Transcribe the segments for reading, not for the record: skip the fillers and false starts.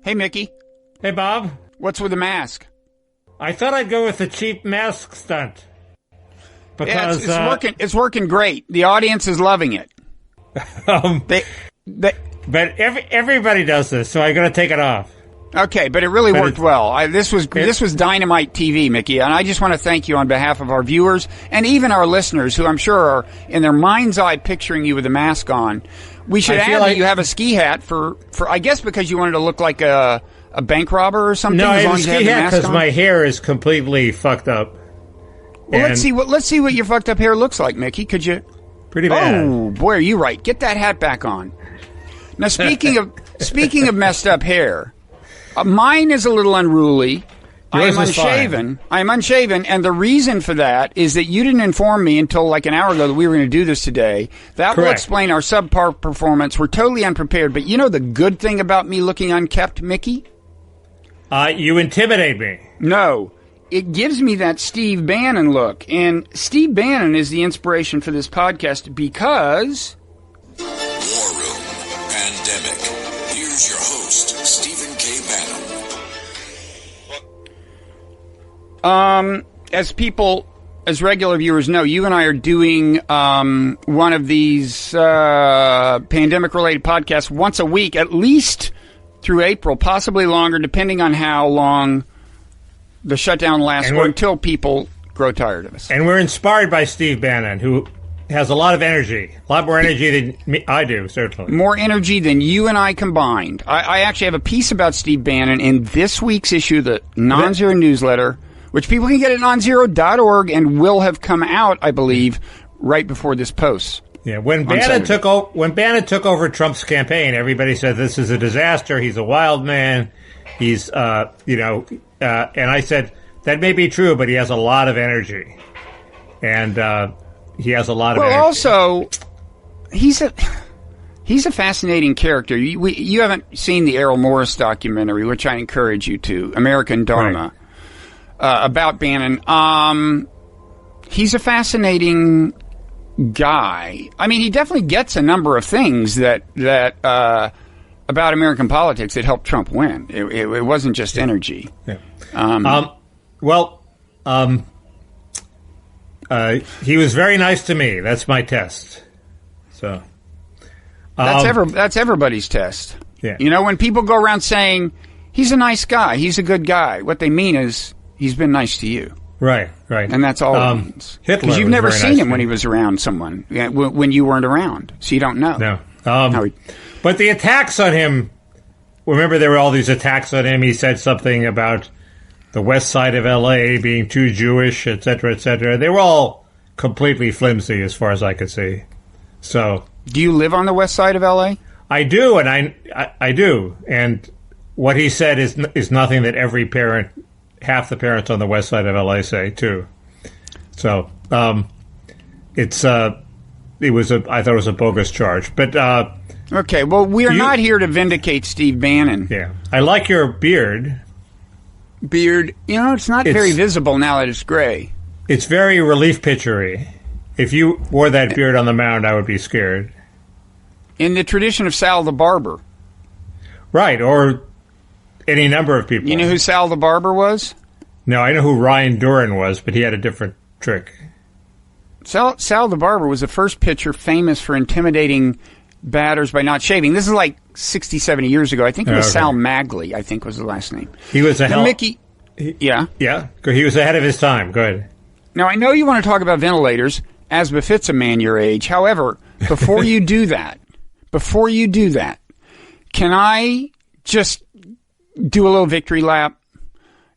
Hey, Mickey. Hey, Bob. What's with the mask? I thought I'd go with the cheap mask stunt. Because it's working great. The audience is loving it. But everybody does this, so I got to take it off. Okay, but it really worked well. This was dynamite TV, Mickey, and I just want to thank you on behalf of our viewers and even our listeners, who I'm sure are in their mind's eye picturing you with a mask on. We should add that you have a ski hat for I guess because you wanted to look like a bank robber or something. No, I have a ski hat because my hair is completely fucked up. Well, let's see what your fucked up hair looks like, Mickey. Could you? Pretty bad. Oh boy, are you right? Get that hat back on. Now, speaking of messed up hair, mine is a little unruly. I am unshaven, and the reason for that is that you didn't inform me until like an hour ago that we were going to do this today. That will explain our subpar performance. We're totally unprepared, but you know the good thing about me looking unkempt, Mickey? You intimidate me. No. It gives me that Steve Bannon look. And Steve Bannon is the inspiration for this podcast because... War Room Pandemic. Here's your host, Stephen K. Bannon. As regular viewers know, you and I are doing one of these pandemic-related podcasts once a week, at least through April, possibly longer, depending on how long the shutdown lasts, or until people grow tired of us. And we're inspired by Steve Bannon, who has a lot of energy. A lot more energy than I do, certainly. More energy than you and I combined. I actually have a piece about Steve Bannon in this week's issue of the Nonzero newsletter, which people can get at nonzero.org and will have come out, I believe, right before this post. Yeah, when Bannon took over Trump's campaign, everybody said this is a disaster. He's a wild man. He's, and I said that may be true, but he has a lot of energy, and he has a lot of energy. Well, also, he's a fascinating character. You haven't seen the Errol Morris documentary, which I encourage you to, American Dharma, about Bannon. He's a fascinating guy. I mean, he definitely gets a number of things that about American politics that helped Trump win. It wasn't just energy. Yeah. He was very nice to me. That's my test. So that's everybody's test. Yeah. You know, when people go around saying he's a nice guy, he's a good guy, what they mean is he's been nice to you. Right. And that's all it means. Hitler, you've never seen him when he was around someone, when you weren't around, so you don't know. No. But the attacks on him, remember there were all these attacks on him. He said something about the west side of L.A. being too Jewish, et cetera, et cetera. They were all completely flimsy as far as I could see. So, do you live on the west side of L.A.? I do, and I do. And what he said is nothing that every parent, half the parents on the west side of L.A. say, too. So, I thought it was a bogus charge. But okay, well, we are not here to vindicate Steve Bannon. Yeah, I like your beard. It's not very visible now that it's gray. It's very relief picture-y. If you wore that beard on the mound, I would be scared. In the tradition of Sal the Barber. Right, or any number of people. You know who Sal the Barber was? No, I know who Ryan Duran was, but he had a different trick. Sal the Barber was the first pitcher famous for intimidating batters by not shaving. This is like 60, 70 years ago. I think it was Sal Magley, I think was the last name. He was Mickey. Yeah? Yeah, he was ahead of his time. Go ahead. Now, I know you want to talk about ventilators, as befits a man your age. However, before you do that, can I just do a little victory lap?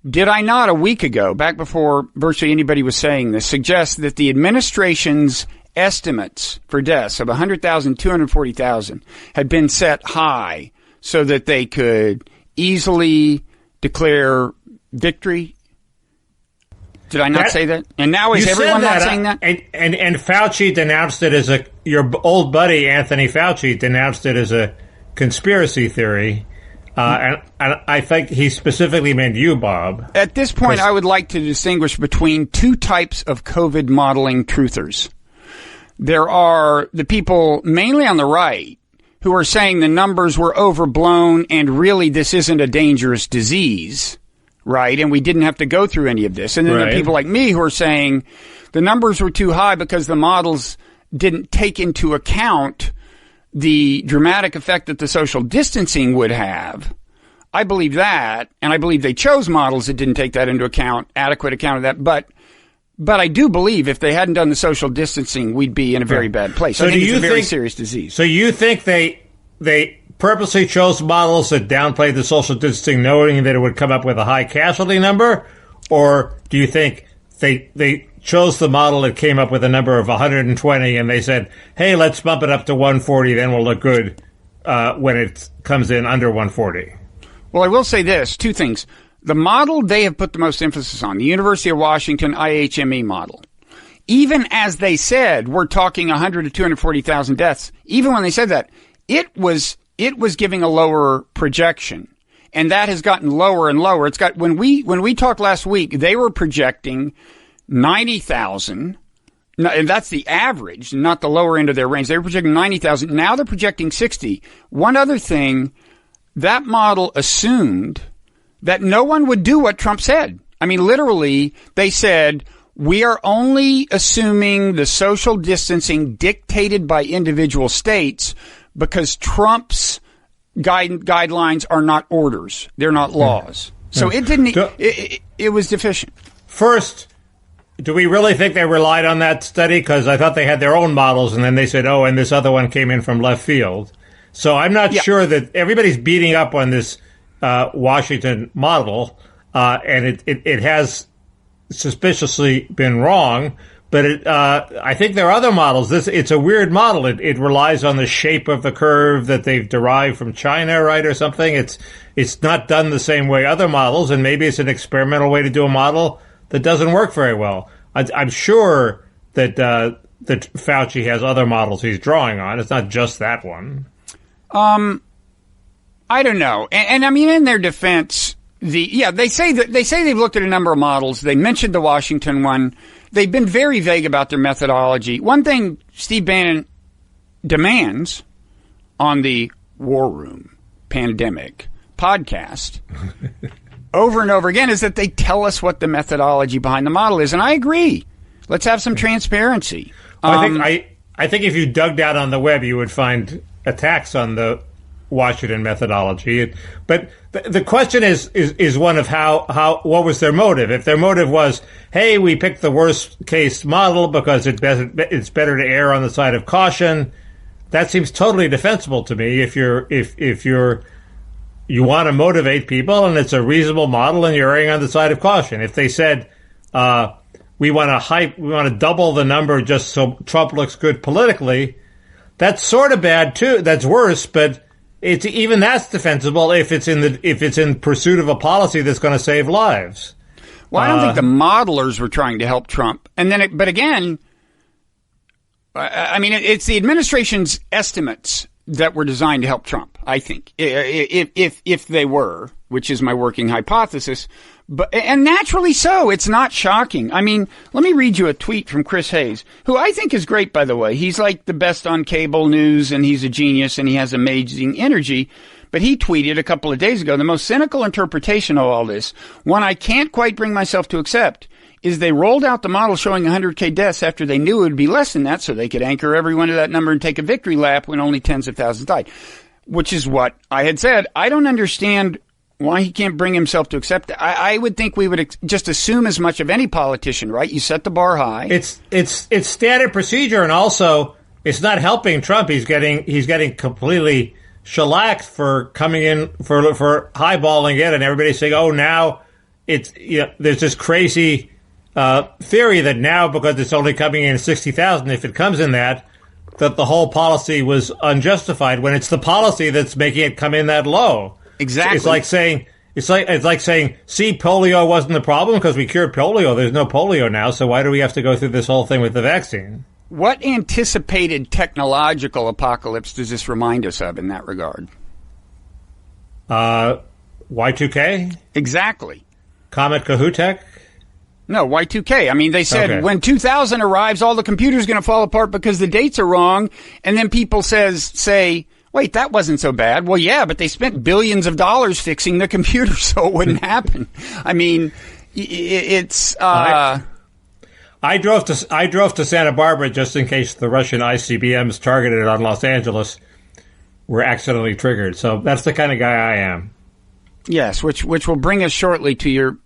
Did I not a week ago, back before virtually anybody was saying this, suggest that the administration's estimates for deaths of 100,000, 240,000 had been set high so that they could easily declare victory? Did I not say that? And now is everyone not saying that? And Fauci denounced it as your old buddy Anthony Fauci denounced it as a conspiracy theory. And I think he specifically meant you, Bob. At this point, I would like to distinguish between two types of COVID modeling truthers. There are the people mainly on the right who are saying the numbers were overblown and really this isn't a dangerous disease, right? And we didn't have to go through any of this. And then there are people like me who are saying the numbers were too high because the models didn't take into account the dramatic effect that the social distancing would have. I believe that, and I believe they chose models that didn't take that into account, adequate account of that. But I do believe if they hadn't done the social distancing, we'd be in a very bad place. So I think it's a very serious disease. So you think they purposely chose models that downplayed the social distancing, knowing that it would come up with a high casualty number? Or do you think they chose the model that came up with a number of 120 and they said, hey, let's bump it up to 140, then we'll look good when it comes in under 140? Well, I will say this, two things. The model they have put the most emphasis on, the University of Washington IHME model, even as they said, we're talking 100 to 240,000 deaths, even when they said that, it was giving a lower projection. And that has gotten lower and lower. It's got, when we talked last week, they were projecting 90,000, and that's the average, not the lower end of their range. They were projecting 90,000. Now they're projecting 60. One other thing, that model assumed that no one would do what Trump said. I mean, literally, they said, we are only assuming the social distancing dictated by individual states because Trump's guidelines are not orders. They're not laws. So it didn't, it was deficient. First, do we really think they relied on that study? Because I thought they had their own models, and then they said, oh, and this other one came in from left field. So I'm not sure that everybody's beating up on this Washington model, and it has suspiciously been wrong. But I think there are other models. It's a weird model. It relies on the shape of the curve that they've derived from China, right, or something. It's not done the same way other models, and maybe it's an experimental way to do a model that doesn't work very well. I'm sure that Fauci has other models he's drawing on. It's not just that one. I don't know. And I mean, in their defense, they say they've looked at a number of models. They mentioned the Washington one. They've been very vague about their methodology. One thing Steve Bannon demands on the War Room Pandemic podcast over and over again is that they tell us what the methodology behind the model is. And I agree. Let's have some transparency. I think if you dug down on the web, you would find attacks on the Washington methodology. But the question is one of what was their motive? If their motive was, hey, we picked the worst case model because it's better to err on the side of caution, that seems totally defensible to me. If you want to motivate people and it's a reasonable model and you're erring on the side of caution. If they said, we want to double the number just so Trump looks good politically, that's sort of bad too. That's worse, but that's defensible if it's in pursuit of a policy that's going to save lives. Well, I don't think the modelers were trying to help Trump. And then, but again, I mean, it's the administration's estimates that were designed to help Trump, I think, if they were, which is my working hypothesis. And naturally so. It's not shocking. I mean, let me read you a tweet from Chris Hayes, who I think is great, by the way. He's like the best on cable news, and he's a genius, and he has amazing energy. But he tweeted a couple of days ago, the most cynical interpretation of all this, one I can't quite bring myself to accept, is they rolled out the model showing 100K deaths after they knew it would be less than that so they could anchor everyone to that number and take a victory lap when only tens of thousands died, which is what I had said. I don't understand why he can't bring himself to accept it. I would think we would just assume as much of any politician, right? You set the bar high. It's standard procedure, and also it's not helping Trump. He's getting completely shellacked for coming in for highballing it, and everybody's saying, "Oh, now it's there's this crazy theory that now because it's only coming in 60,000, if it comes in that the whole policy was unjustified when it's the policy that's making it come in that low." Exactly. It's like saying, see, polio wasn't the problem because we cured polio. There's no polio now, so why do we have to go through this whole thing with the vaccine? What anticipated technological apocalypse does this remind us of in that regard? Y2K? Exactly. Comet Kahutek? No, Y2K. I mean, they said when 2000 arrives, all the computers going to fall apart because the dates are wrong. And then people say, Wait, that wasn't so bad. Well, yeah, but they spent billions of dollars fixing the computer so it wouldn't happen. I mean, it's. I drove to Santa Barbara just in case the Russian ICBMs targeted on Los Angeles were accidentally triggered. So that's the kind of guy I am. Yes, which will bring us shortly to your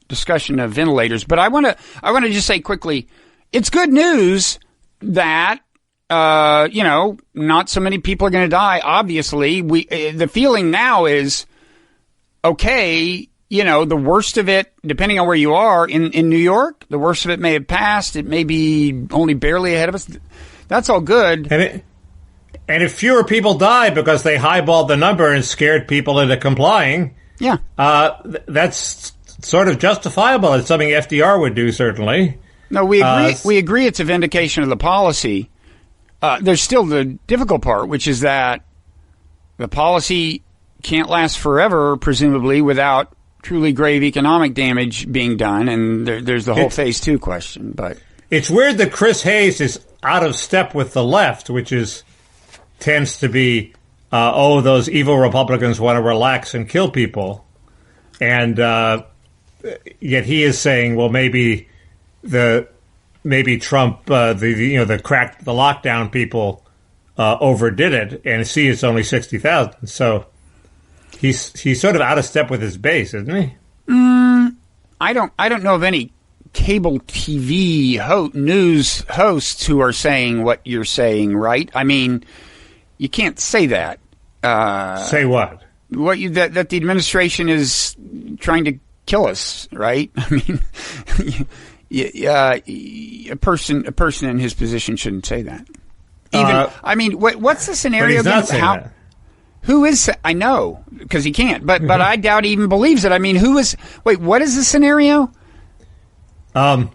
discussion of ventilators. But I want to just say quickly, it's good news that. Not so many people are going to die. Obviously, the feeling now is, okay, the worst of it, depending on where you are in New York, the worst of it may have passed. It may be only barely ahead of us. That's all good. And if fewer people die because they highballed the number and scared people into complying, yeah, that's sort of justifiable. It's something FDR would do, certainly. No, we agree. We agree it's a vindication of the policy. There's still the difficult part, which is that the policy can't last forever, presumably, without truly grave economic damage being done. And there's the whole phase 2 question. But it's weird that Chris Hayes is out of step with the left, which tends to be, those evil Republicans want to relax and kill people. And yet he is saying, well, maybe Trump, the lockdown people overdid it, and see, it's only 60,000. So he's sort of out of step with his base, isn't he? I don't know of any cable TV news hosts who are saying what you're saying, right? I mean, you can't say that. Say what? That the administration is trying to kill us, right? I mean. A person in his position shouldn't say that. What's the scenario? But he's not saying that. Who is? I know because he can't. But I doubt he even believes it. I mean, who is? Wait, what is the scenario? The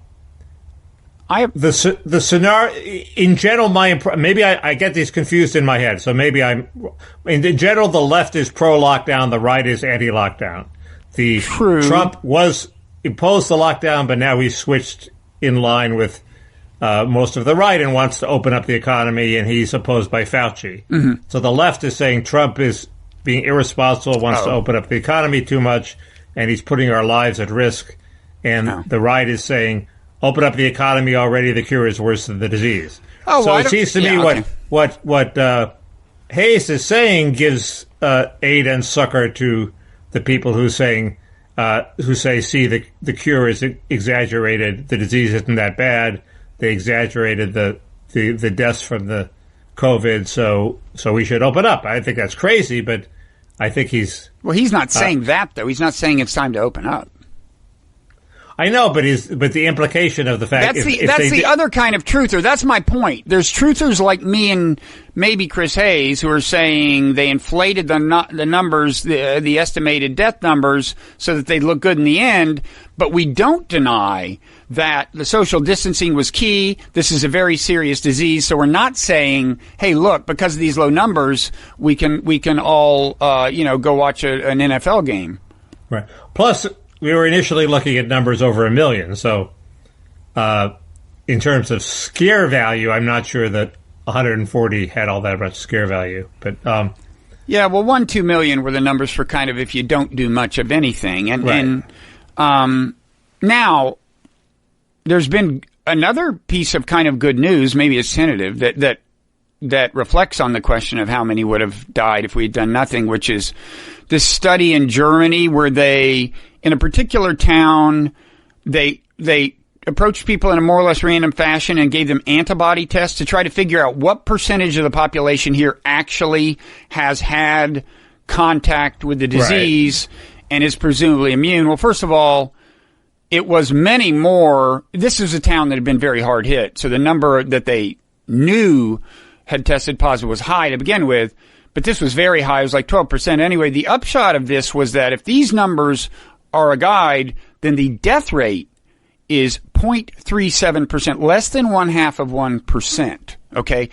scenario in general. Maybe I get these confused in my head. So maybe in general, the left is pro lockdown, the right is anti lockdown. Trump was. Imposed the lockdown, but now he's switched in line with most of the right and wants to open up the economy, and he's opposed by Fauci. Mm-hmm. So the left is saying Trump is being irresponsible, wants to open up the economy too much, and he's putting our lives at risk. And the right is saying, open up the economy already, the cure is worse than the disease. It seems to me what Hayes is saying gives aid and succor to the people who say, see, the cure is exaggerated, the disease isn't that bad, they exaggerated the deaths from the COVID, so we should open up. I think that's crazy, but I think he's... Well, he's not saying that, though. He's not saying it's time to open up. I know, but the implication of the fact... That's the other kind of truther. That's my point. There's truthers like me and maybe Chris Hayes who are saying they inflated the numbers, the estimated death numbers, so that they look good in the end, but we don't deny that the social distancing was key. This is a very serious disease, so we're not saying, hey, look, because of these low numbers, we can all go watch an NFL game. Right. Plus, we were initially looking at numbers over 1 million, so in terms of scare value, I'm not sure that 140 had all that much scare value. But 1-2 million were the numbers for kind of if you don't do much of anything. And now there's been another piece of kind of good news, maybe it's tentative, that reflects on the question of how many would have died if we had done nothing, which is this study in Germany where they, in a particular town, they approached people in a more or less random fashion and gave them antibody tests to try to figure out what percentage of the population here actually has had contact with the disease and is presumably immune. Well, first of all, it was many more. This is a town that had been very hard hit, so the number that they knew had tested positive was high to begin with, but this was very high. It was like 12%. Anyway, the upshot of this was that if these numbers are a guide, then the death rate is 0.37%, less than 0.5%. Okay?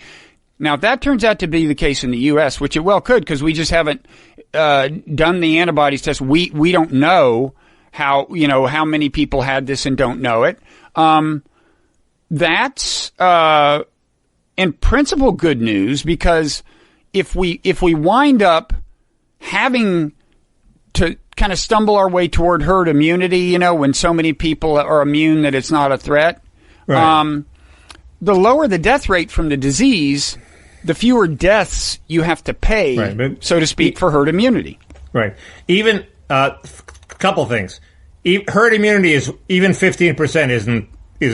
Now, if that turns out to be the case in the U.S., which it well could, because we just haven't done the antibodies test, we don't know how many people had this and don't know it. That's in principle good news, because if we wind up having to kind of stumble our way toward herd immunity, when so many people are immune that it's not a threat, Right. The lower the death rate from the disease, the fewer deaths you have to pay, Right, so to speak, for herd immunity. Right. Even a couple things. Herd immunity is even 15% isn't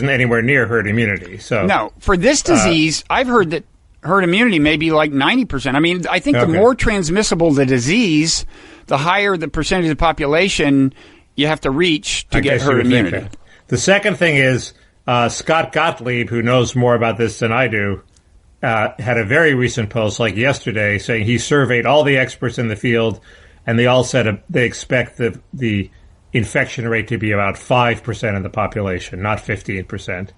anywhere near herd immunity. So no, for this disease, I've heard that herd immunity may be like 90%. I mean, I think the more transmissible the disease, the higher the percentage of the population you have to reach to get herd immunity. The second thing is Scott Gottlieb, who knows more about this than I do, had a very recent post, like yesterday, saying he surveyed all the experts in the field, and they all said they expect the infection rate to be about 5% of the population, not 15%.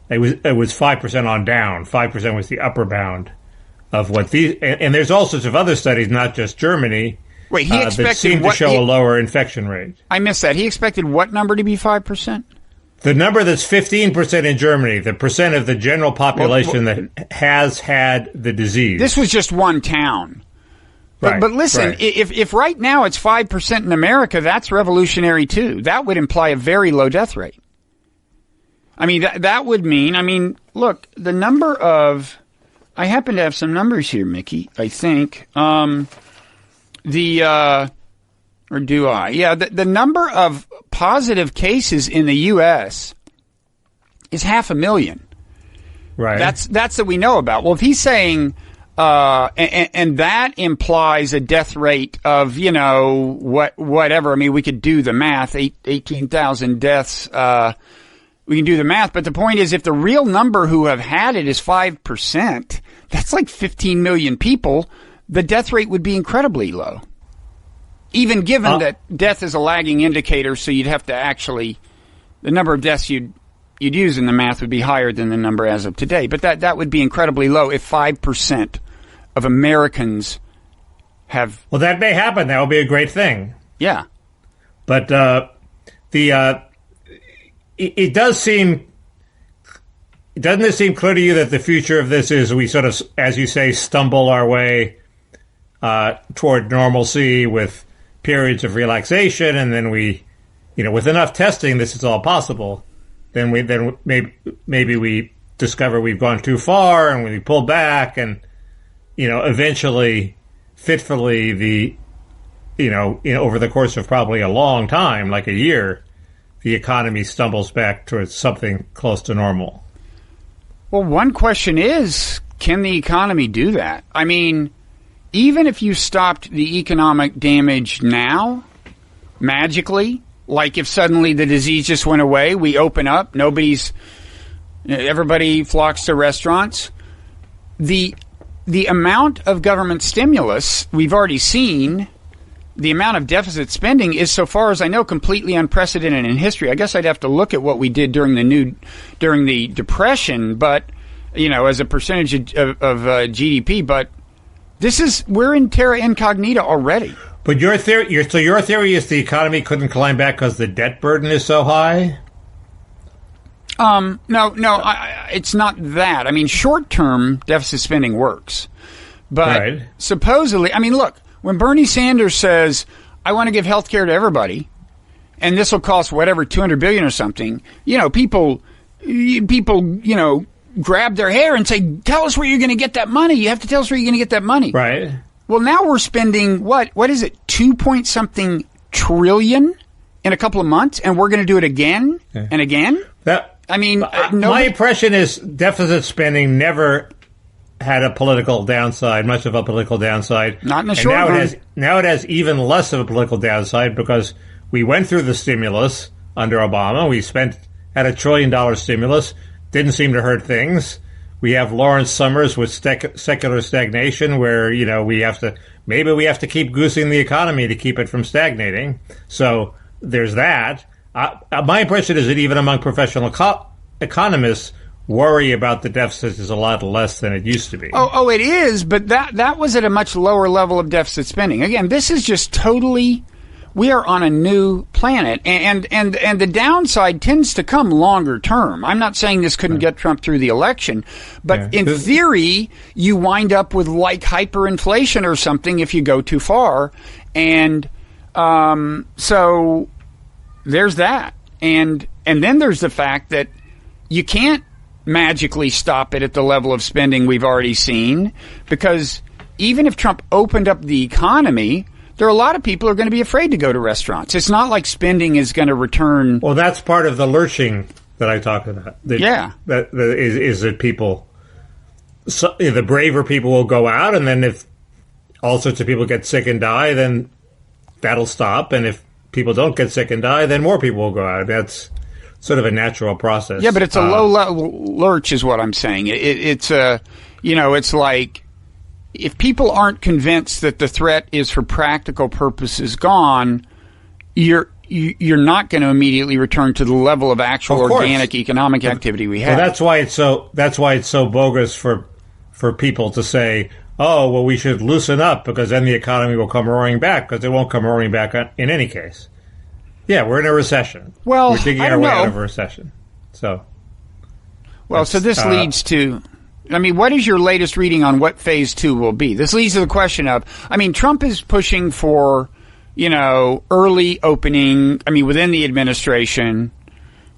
It was 5% on down. 5% was the upper bound of what these. And there's all sorts of other studies, not just Germany, Wait, he expected that seem to show a lower infection rate. I missed that. He expected what number to be 5%? The number that's 15% in Germany, the percent of the general population that has had the disease. This was just one town. But listen, right. if right now it's 5% in America, that's revolutionary too. That would imply a very low death rate. I mean, that would mean, look, the number of, I happen to have some numbers here, Mickey, I think. Or do I? Yeah, the number of positive cases in the U.S. is 500,000. Right. That's that we know about. Well, if he's saying, and that implies a death rate of, whatever. I mean, we could do the math, 18,000 deaths. We can do the math. But the point is, if the real number who have had it is 5%, that's like 15 million people. The death rate would be incredibly low. Even given that death is a lagging indicator, so you'd have to actually, the number of deaths you'd use in the math would be higher than the number as of today. But that would be incredibly low if 5% of Americans have. Well, that may happen. That would be a great thing. Yeah. But it does seem. Doesn't it seem clear to you that the future of this is we sort of, as you say, stumble our way toward normalcy with periods of relaxation, and then we, with enough testing, this is all possible. Then maybe we discover we've gone too far, and we pull back, and eventually, fitfully, over the course of probably a long time, like a year, the economy stumbles back towards something close to normal. Well, one question is, can the economy do that? I mean, even if you stopped the economic damage now, magically, like if suddenly the disease just went away, we open up, everybody flocks to restaurants. The amount of government stimulus we've already seen, the amount of deficit spending is, so far as I know, completely unprecedented in history. I guess I'd have to look at what we did during the Depression, but as a percentage of GDP. But we're in terra incognita already. But your theory is the economy couldn't climb back because the debt burden is so high? No, it's not that. I mean, short-term deficit spending works. But supposedly, I mean, look, when Bernie Sanders says, I want to give health care to everybody, and this will cost whatever, $200 billion or something, people, grab their hair and say, tell us where you're going to get that money. You have to tell us where you're going to get that money. Right. Well, now we're spending, what is it, 2-point-something trillion in a couple of months, and we're going to do it again and again? My impression is deficit spending never had a political downside, much of a political downside. Not in the short run. Now it has even less of a political downside because we went through the stimulus under Obama. We had $1 trillion stimulus. Didn't seem to hurt things. We have Lawrence Summers with secular stagnation, where we have to keep goosing the economy to keep it from stagnating. So there's that. My impression is that even among professional economists, worry about the deficit is a lot less than it used to be. Oh, it is, but that was at a much lower level of deficit spending. Again, this is just totally we are on a new planet, and the downside tends to come longer term. I'm not saying this couldn't get Trump through the election, but in theory, you wind up with like hyperinflation or something if you go too far, and so there's that, and then there's the fact that you can't magically stop it at the level of spending we've already seen, because even if Trump opened up the economy, there are a lot of people who are going to be afraid to go to restaurants. It's not like spending is going to return. Well, that's part of the lurching that I talked about. That is that people, the braver people will go out, and then if all sorts of people get sick and die, then that'll stop. And if people don't get sick and die, then more people will go out. That's sort of a natural process. Yeah, but it's a low-level lurch is what I'm saying. It's like if people aren't convinced that the threat is for practical purposes gone, you're not going to immediately return to the level of actual organic economic activity we have. So that's why it's so bogus for people to say, oh, well, we should loosen up because then the economy will come roaring back, because it won't come roaring back in any case. Yeah, we're in a recession. Well, we're digging our way out of a recession. So this leads to, what is your latest reading on what phase 2 will be? This leads to the question of, Trump is pushing for, early opening, within the administration,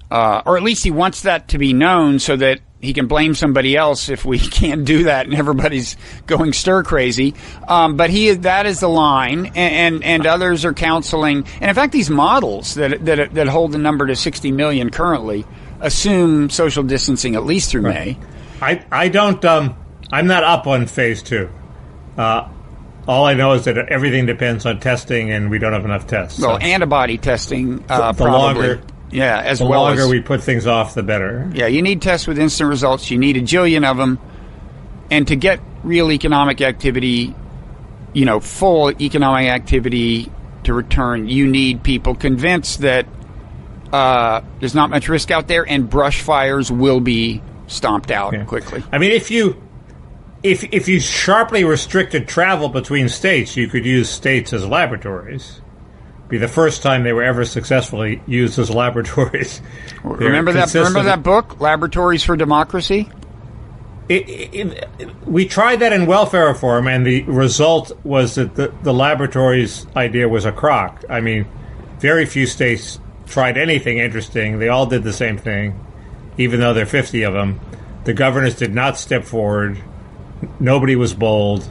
or at least he wants that to be known so that he can blame somebody else if we can't do that and everybody's going stir crazy. But that is the line, and others are counseling. And in fact, these models that hold the number to 60 million currently assume social distancing at least through May. I don't. I'm not up on phase 2. All I know is that everything depends on testing, and we don't have enough tests. Well, antibody testing, the probably. Longer, yeah, the longer we put things off, the better. Yeah, you need tests with instant results. You need a jillion of them, and to get real economic activity, full economic activity to return, you need people convinced that there's not much risk out there, and brush fires will be stomped out quickly. If you sharply restricted travel between states, you could use states as laboratories. Be the first time they were ever successfully used as laboratories. Remember that book, Laboratories for Democracy? We tried that in welfare reform, and the result was that the laboratories idea was a crock. Very few states tried anything interesting. They all did the same thing, even though there are 50 of them. The governors did not step forward. Nobody was bold.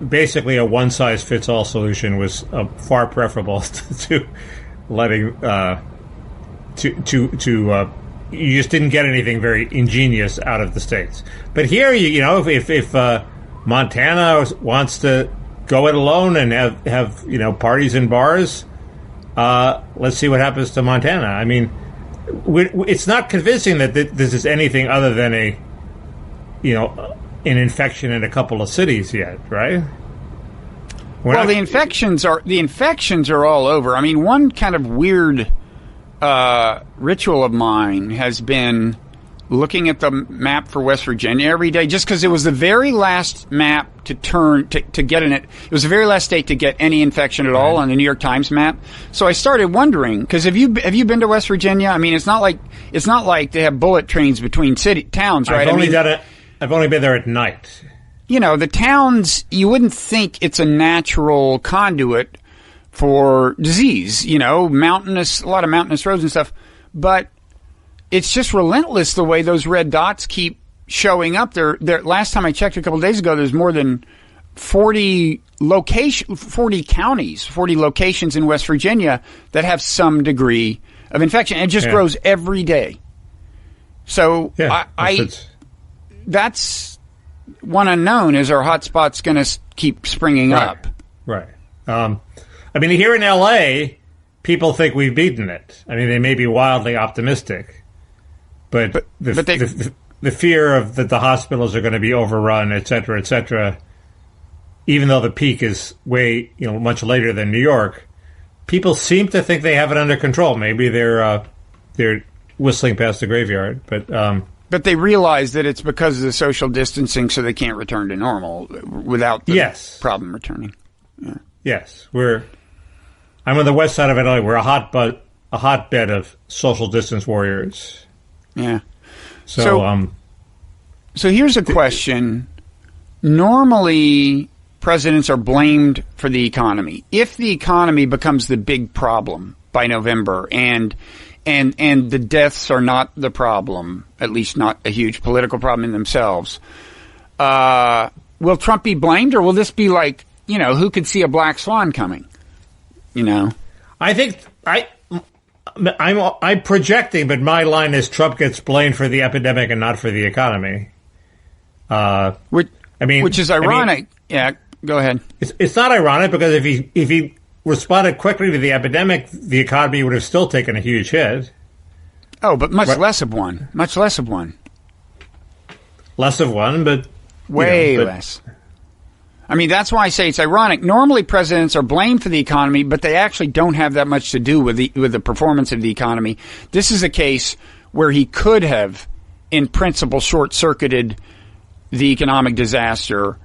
Basically a one-size-fits-all solution was far preferable to letting you just didn't get anything very ingenious out of the states. But here, if Montana wants to go it alone and have parties in bars, let's see what happens to Montana. It's not convincing that this is anything other than an infection in a couple of cities yet, right? The infections are all over. One kind of weird ritual of mine has been looking at the map for West Virginia every day, just because it was the very last map to get in it. It was the very last state to get any infection at all on the New York Times map. So I started wondering, because have you been to West Virginia? It's not like they have bullet trains between towns, right? I've only been there at night. The towns, you wouldn't think it's a natural conduit for disease, a lot of mountainous roads and stuff, but it's just relentless the way those red dots keep showing up. There. Last time I checked a couple of days ago, there's more than 40 counties, 40 locations in West Virginia that have some degree of infection. It just grows every day. So that's one unknown. Is our hotspot's going to keep springing up? Right. Here in L.A., people think we've beaten it. They may be wildly optimistic, but the fear of that the hospitals are going to be overrun, et cetera, even though the peak is way much later than New York, people seem to think they have it under control. Maybe they're whistling past the graveyard, but But they realize that it's because of the social distancing, so they can't return to normal without the problem returning. Yeah. Yes, I'm on the west side of Italy. We're a hotbed of social distance warriors. Yeah. So here's a question. Normally, presidents are blamed for the economy. If the economy becomes the big problem by November and the deaths are not the problem, at least not a huge political problem in themselves, will Trump be blamed, or will this be like, who could see a black swan coming? I think I'm projecting, but my line is Trump gets blamed for the epidemic and not for the economy. Which is ironic. Yeah, go ahead. It's not ironic because if he responded quickly to the epidemic, the economy would have still taken a huge hit. Oh, but much less of one. Much less of one. Less of one, but way less. I mean, that's why I say it's ironic. Normally, presidents are blamed for the economy, but they actually don't have that much to do with the performance of the economy. This is a case where he could have, in principle, short-circuited the economic disaster,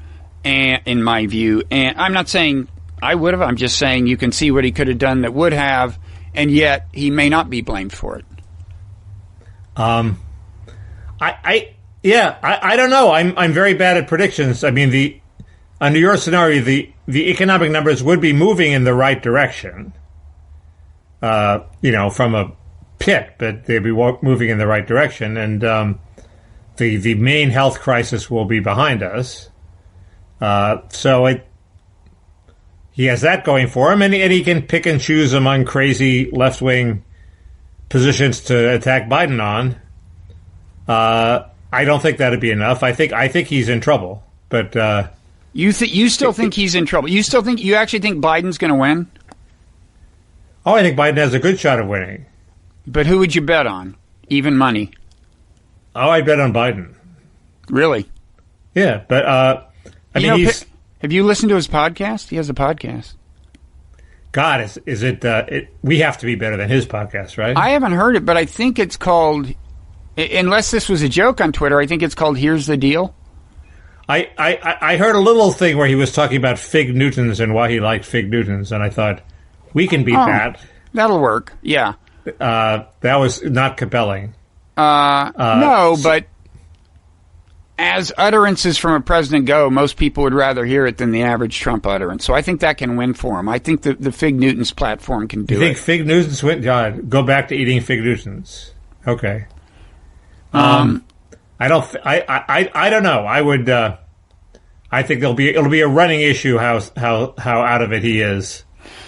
and, in my view. And I'm not saying I would have. I'm just saying you can see what he could have done that would have, and yet he may not be blamed for it. I don't know. I'm very bad at predictions. I mean, under your scenario, the economic numbers would be moving in the right direction, from a pit, but they'd be moving in the right direction. And the main health crisis will be behind us. He has that going for him, and he can pick and choose among crazy left-wing positions to attack Biden on. I don't think that'd be enough. I think he's in trouble, but you still think he's in trouble? You actually think Biden's going to win? Oh, I think Biden has a good shot of winning. But who would you bet on? Even money? Oh, I bet on Biden. Really? Yeah, but have you listened to his podcast? He has a podcast. God, is it? We have to be better than his podcast, right? I haven't heard it, but I think it's called. Unless this was a joke on Twitter, I think it's called "Here's the Deal." I heard a little thing where he was talking about Fig Newtons and why he liked Fig Newtons, and I thought we can beat that. That'll work. Yeah. That was not compelling. But as utterances from a president go, most people would rather hear it than the average Trump utterance. So I think that can win for him. I think the Fig Newtons platform can do it. You think Fig Newtons win? God, go back to eating Fig Newtons. Okay. I don't know. I would. I think it'll be a running issue how out of it he is,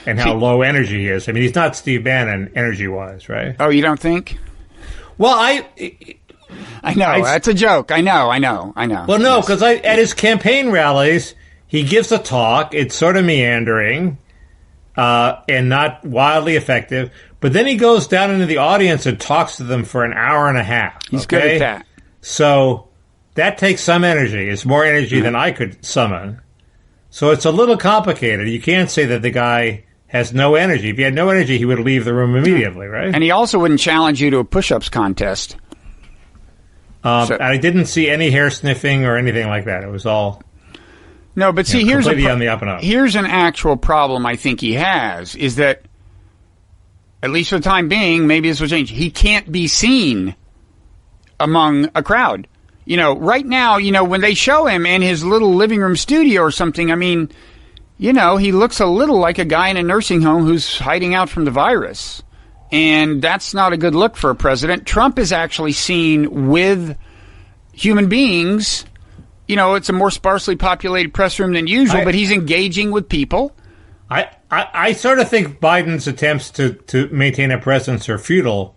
and how low energy he is. I mean, he's not Steve Bannon energy wise, right? Oh, you don't think? Well, I know that's a joke. I know. Well, no, because at his campaign rallies, he gives a talk. It's sort of meandering, and not wildly effective. But then he goes down into the audience and talks to them for an hour and a half. He's good at that. So that takes some energy. It's more energy than I could summon. So it's a little complicated. You can't say that the guy has no energy. If he had no energy, he would leave the room immediately, right? And he also wouldn't challenge you to a push-ups contest. I didn't see any hair sniffing or anything like that. It was all... No, but see, here's completely on the up and up. Here's an actual problem I think he has, is that, at least for the time being, maybe this will change. He can't be seen among a crowd. Right now, when they show him in his little living room studio or something, I mean, he looks a little like a guy in a nursing home who's hiding out from the virus. And that's not a good look for a president. Trump is actually seen with human beings. It's a more sparsely populated press room than usual, but he's engaging with people. I sort of think Biden's attempts to maintain a presence are futile.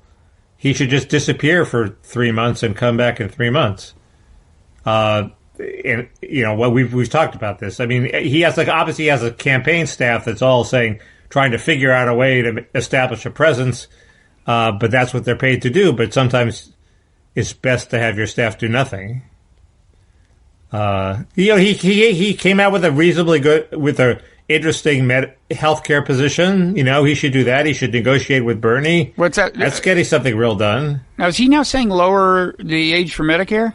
He should just disappear for 3 months and come back in 3 months. We've talked about this. I mean, he obviously has a campaign staff that's all trying to figure out a way to establish a presence, but that's what they're paid to do. But sometimes it's best to have your staff do nothing. He came out with a interesting healthcare position. He should do that. He should negotiate with Bernie. What's that? That's getting something real done. Now, is he now saying lower the age for Medicare?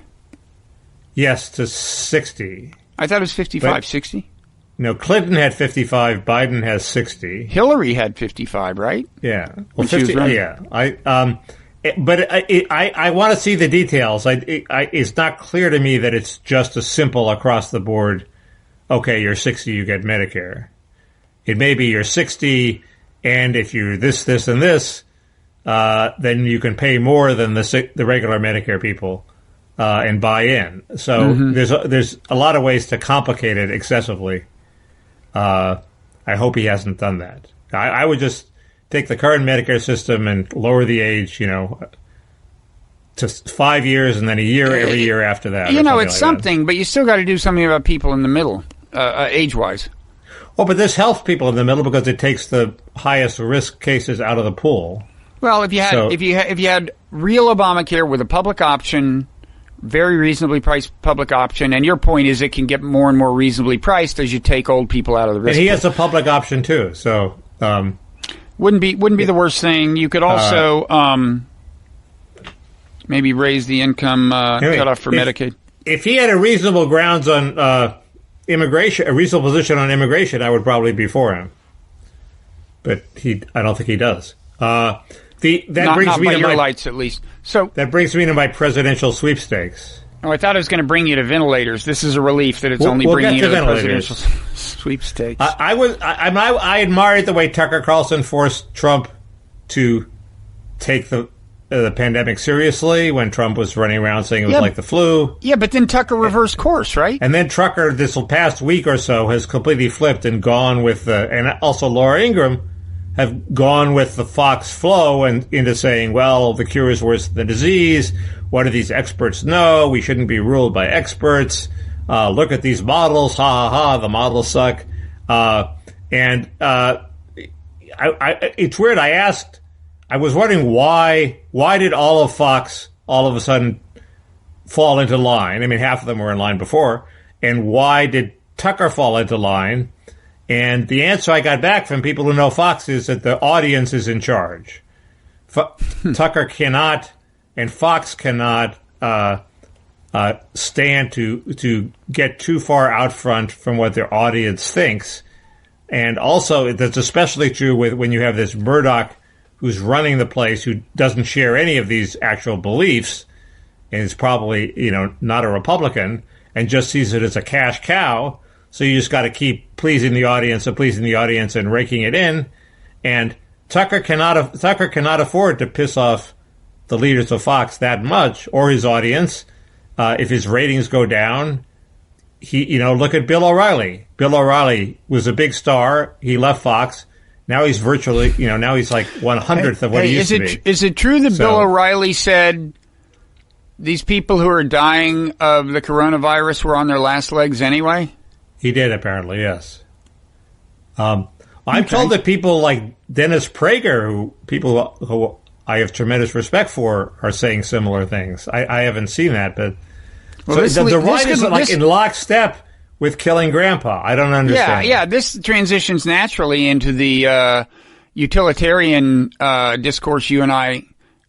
Yes, to 60. I thought it was 55, 60. No, Clinton had 55. Biden has 60. Hillary had 55, right? Yeah. Well, 50. Yeah. I want to see the details. It's not clear to me that it's just a simple across the board. Okay, you're 60, you get Medicare. It may be you're 60, and if you're this, and this, then you can pay more than the regular Medicare people and buy in. So there's a lot of ways to complicate it excessively. I hope he hasn't done that. I would just take the current Medicare system and lower the age, to 5 years and then a year every year after that. It's something, but you still got to do something about people in the middle, age-wise. Well, but this helps people in the middle because it takes the highest risk cases out of the pool. Well, if you had real Obamacare with a public option, very reasonably priced public option, and your point is it can get more and more reasonably priced as you take old people out of the risk. And he has a public option too, so wouldn't be the worst thing. You could also maybe raise the income cutoff for Medicaid. If he had a reasonable grounds on immigration, a reasonable position on immigration, I would probably be for him. But I don't think he does. Not by your lights, at least. So that brings me to my presidential sweepstakes. Oh, I thought it was going to bring you to ventilators. This is a relief that it's only bringing you to the presidential sweepstakes. I admired the way Tucker Carlson forced Trump to take the pandemic seriously when Trump was running around saying it was like the flu. Yeah, but then Tucker reversed course, right? And then Tucker, this past week or so, has completely flipped and gone with and also Laura Ingraham have gone with the Fox flow and into saying, well, the cure is worse than the disease. What do these experts know? We shouldn't be ruled by experts. Look at these models. Ha, ha, ha. The models suck. It's weird. I was wondering why did all of Fox all of a sudden fall into line? I mean, half of them were in line before. And why did Tucker fall into line? And the answer I got back from people who know Fox is that the audience is in charge. Tucker cannot and Fox cannot stand to get too far out front from what their audience thinks. And also, that's especially true when you have this Murdoch who's running the place, who doesn't share any of these actual beliefs, and is probably, not a Republican, and just sees it as a cash cow. So you just got to keep pleasing the audience and raking it in. And Tucker cannot afford to piss off the leaders of Fox that much, or his audience. If his ratings go down, look at Bill O'Reilly. Bill O'Reilly was a big star. He left Fox. Now he's virtually, now he's like 1/100th of what he used to be. Is it true that Bill O'Reilly said these people who are dying of the coronavirus were on their last legs anyway? He did, apparently, yes. I'm told that people like Dennis Prager, who I have tremendous respect for, are saying similar things. I haven't seen that, but the right is in lockstep with killing Grandpa. I don't understand. Yeah. This transitions naturally into the utilitarian discourse you and I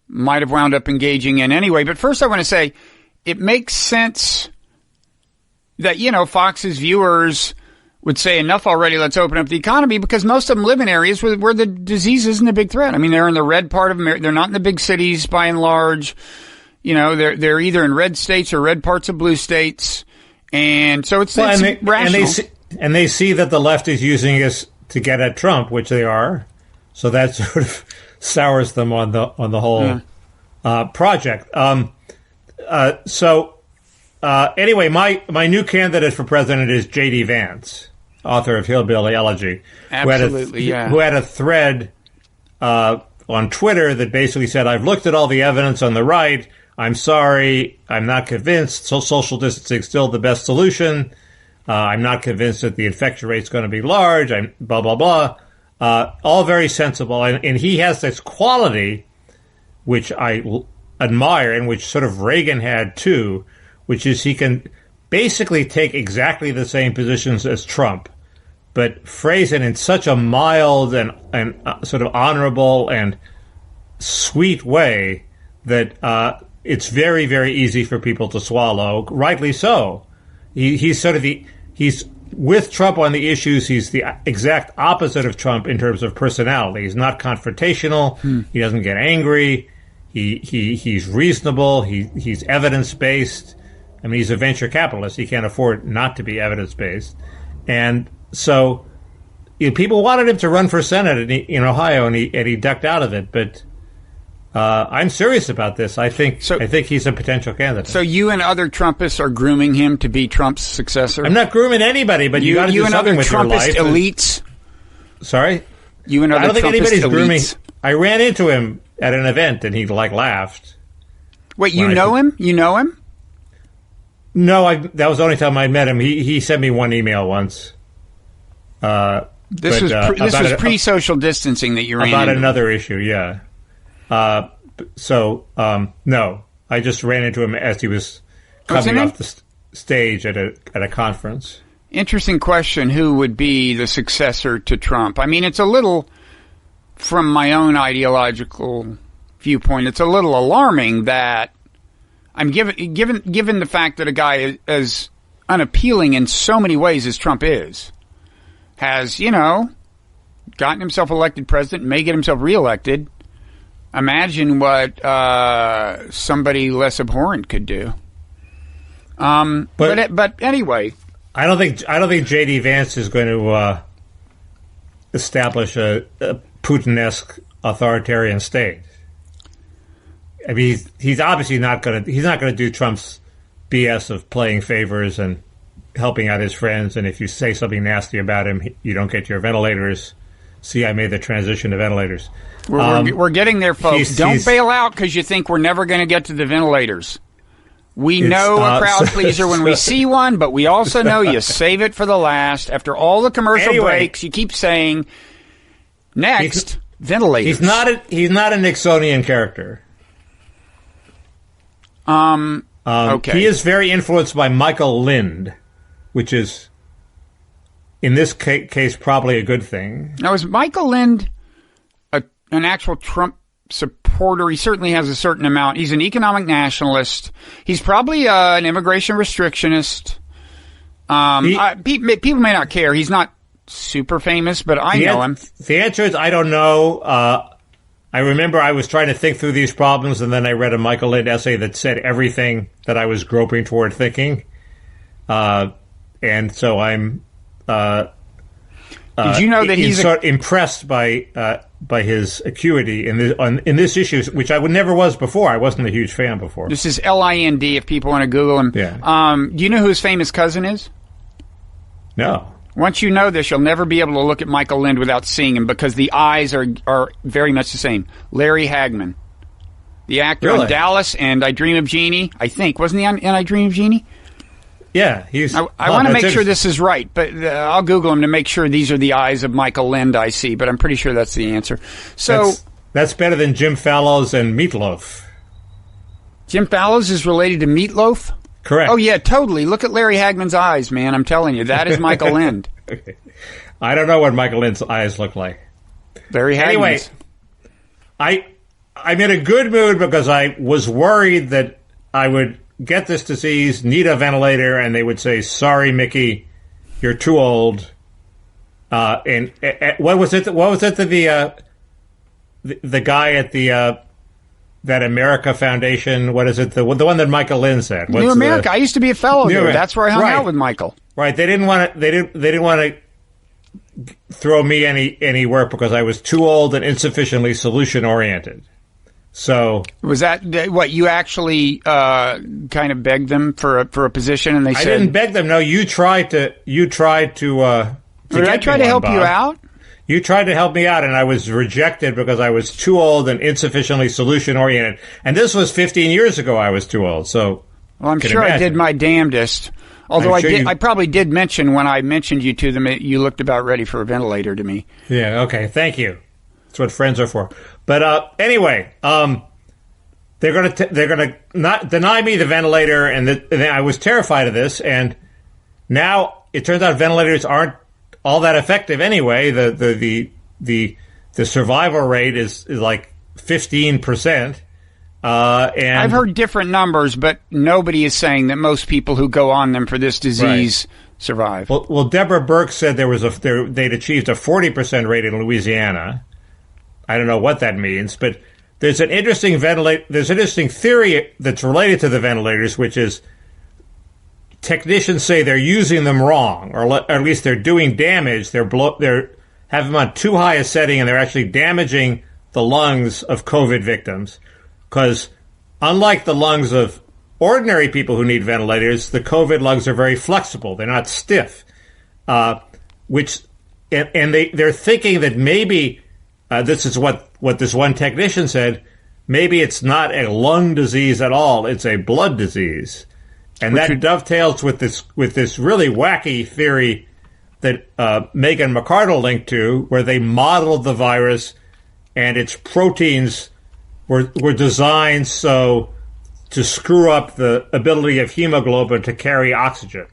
might have wound up engaging in anyway. But first, I want to say it makes sense that, Fox's viewers would say enough already, let's open up the economy, because most of them live in areas where the disease isn't a big threat. I mean, they're in the red part of America. They're not in the big cities by and large. They're either in red states or red parts of blue states. And so it's rational. And they see that the left is using this to get at Trump, which they are. So that sort of sours them on the whole project. Anyway, my new candidate for president is J.D. Vance, author of Hillbilly Elegy. Absolutely, who had a thread on Twitter that basically said, I've looked at all the evidence on the right. I'm sorry, I'm not convinced. So social distancing is still the best solution. I'm not convinced that the infection rate is going to be large. I'm blah, blah, blah. All very sensible. And he has this quality, which I admire, and which sort of Reagan had too, which is he can basically take exactly the same positions as Trump, but phrase it in such a mild and sort of honorable and sweet way that it's very, very easy for people to swallow. Rightly so. He's with Trump on the issues. He's the exact opposite of Trump in terms of personality. He's not confrontational. He doesn't get angry. He's reasonable. He's evidence-based. I mean, he's a venture capitalist. He can't afford not to be evidence-based. And so people wanted him to run for Senate in Ohio, and he ducked out of it. But I'm serious about this. I think he's a potential candidate. So you and other Trumpists are grooming him to be Trump's successor? I'm not grooming anybody, but you got to do something with your life. You and other Trumpist elites? Sorry? You and other Trumpist elites? I don't think anybody's grooming. I ran into him at an event, and he laughed. Wait, you know him? You know him? No, that was the only time I met him. He sent me one email once. This was pre-social distancing that you ran about into. Another issue, yeah. No, I just ran into him as he was coming off the stage at a conference. Interesting question. Who would be the successor to Trump? I mean, it's a little, from my own ideological viewpoint, it's a little alarming that I'm given the fact that a guy as unappealing in so many ways as Trump has, gotten himself elected president, may get himself reelected. Imagine what somebody less abhorrent could do. But anyway, I don't think J.D. Vance is going to establish a Putin-esque authoritarian state. I mean, he's obviously not going to do Trump's BS of playing favors and helping out his friends. And if you say something nasty about him, you don't get your ventilators. See, I made the transition to ventilators. We're getting there, folks. Don't bail out because you think we're never going to get to the ventilators. We know a crowd pleaser when we see one, but we also know you save it for the last. After all the commercial breaks, you keep saying, next, ventilators. He's not a Nixonian character. Okay. He is very influenced by Michael Lind, which is, in this case, probably a good thing. Now, is Michael Lind an actual Trump supporter? He certainly has a certain amount. He's an economic nationalist. He's probably an immigration restrictionist. People may not care. He's not super famous, but I know him. The answer is I don't know. I remember I was trying to think through these problems, and then I read a Michael Lind essay that said everything that I was groping toward thinking. And so I'm... Did you know that he's sort of impressed by his acuity in this issue, which I never was before. I wasn't a huge fan before. This is Lind if people want to Google him. Yeah. Do you know who his famous cousin is? No. Once you know this, you'll never be able to look at Michael Lind without seeing him because the eyes are very much the same. Larry Hagman, the actor on Dallas and I Dream of Jeannie, I think. Wasn't he on I Dream of Jeannie? Yeah, he's... I want to make sure this is right, but I'll Google him to make sure these are the eyes of Michael Lind I see, but I'm pretty sure that's the answer. So that's better than Jim Fallows and Meatloaf. Jim Fallows is related to Meatloaf? Correct. Oh, yeah, totally. Look at Larry Hagman's eyes, man. I'm telling you, that is Michael Lind. Okay. I don't know what Michael Lind's eyes look like. Larry Hagman's. Anyway, I'm in a good mood because I was worried that I would get this disease, need a ventilator, and they would say, "Sorry, Mickey, you're too old." And what was it? What was it that the guy at the that America Foundation? What is it? The one that Michael Lind said. New America. I used to be a fellow there. That's where I hung out with Michael. Right. They didn't want to. They didn't want to throw me any work because I was too old and insufficiently solution oriented. So was that what you actually kind of begged them for a position, and they said, "I didn't beg them. No, you tried to. Did I try to help you out? You tried to help me out, and I was rejected because I was too old and insufficiently solution oriented. And this was 15 years ago. I was too old. So, well, I'm sure I did my damnedest. Although I probably did mention when I mentioned you to them, you looked about ready for a ventilator to me. Yeah. Okay. Thank you. That's what friends are for. But anyway, they're gonna not deny me the ventilator, and I was terrified of this. And now it turns out ventilators aren't all that effective anyway. The survival rate is like 15%. And I've heard different numbers, but nobody is saying that most people who go on them for this disease survive. Well, Deborah Burke said they'd achieved a 40% rate in Louisiana. I don't know what that means, but there's an interesting theory that's related to the ventilators, which is technicians say they're using them wrong, or at least they're doing damage. They're have them on too high a setting, and they're actually damaging the lungs of COVID victims. Because unlike the lungs of ordinary people who need ventilators, the COVID lungs are very flexible. They're not stiff. They're thinking that maybe this is what this one technician said. Maybe it's not a lung disease at all; it's a blood disease, and that dovetails with this really wacky theory that Megan McArdle linked to, where they modeled the virus and its proteins were designed so to screw up the ability of hemoglobin to carry oxygen.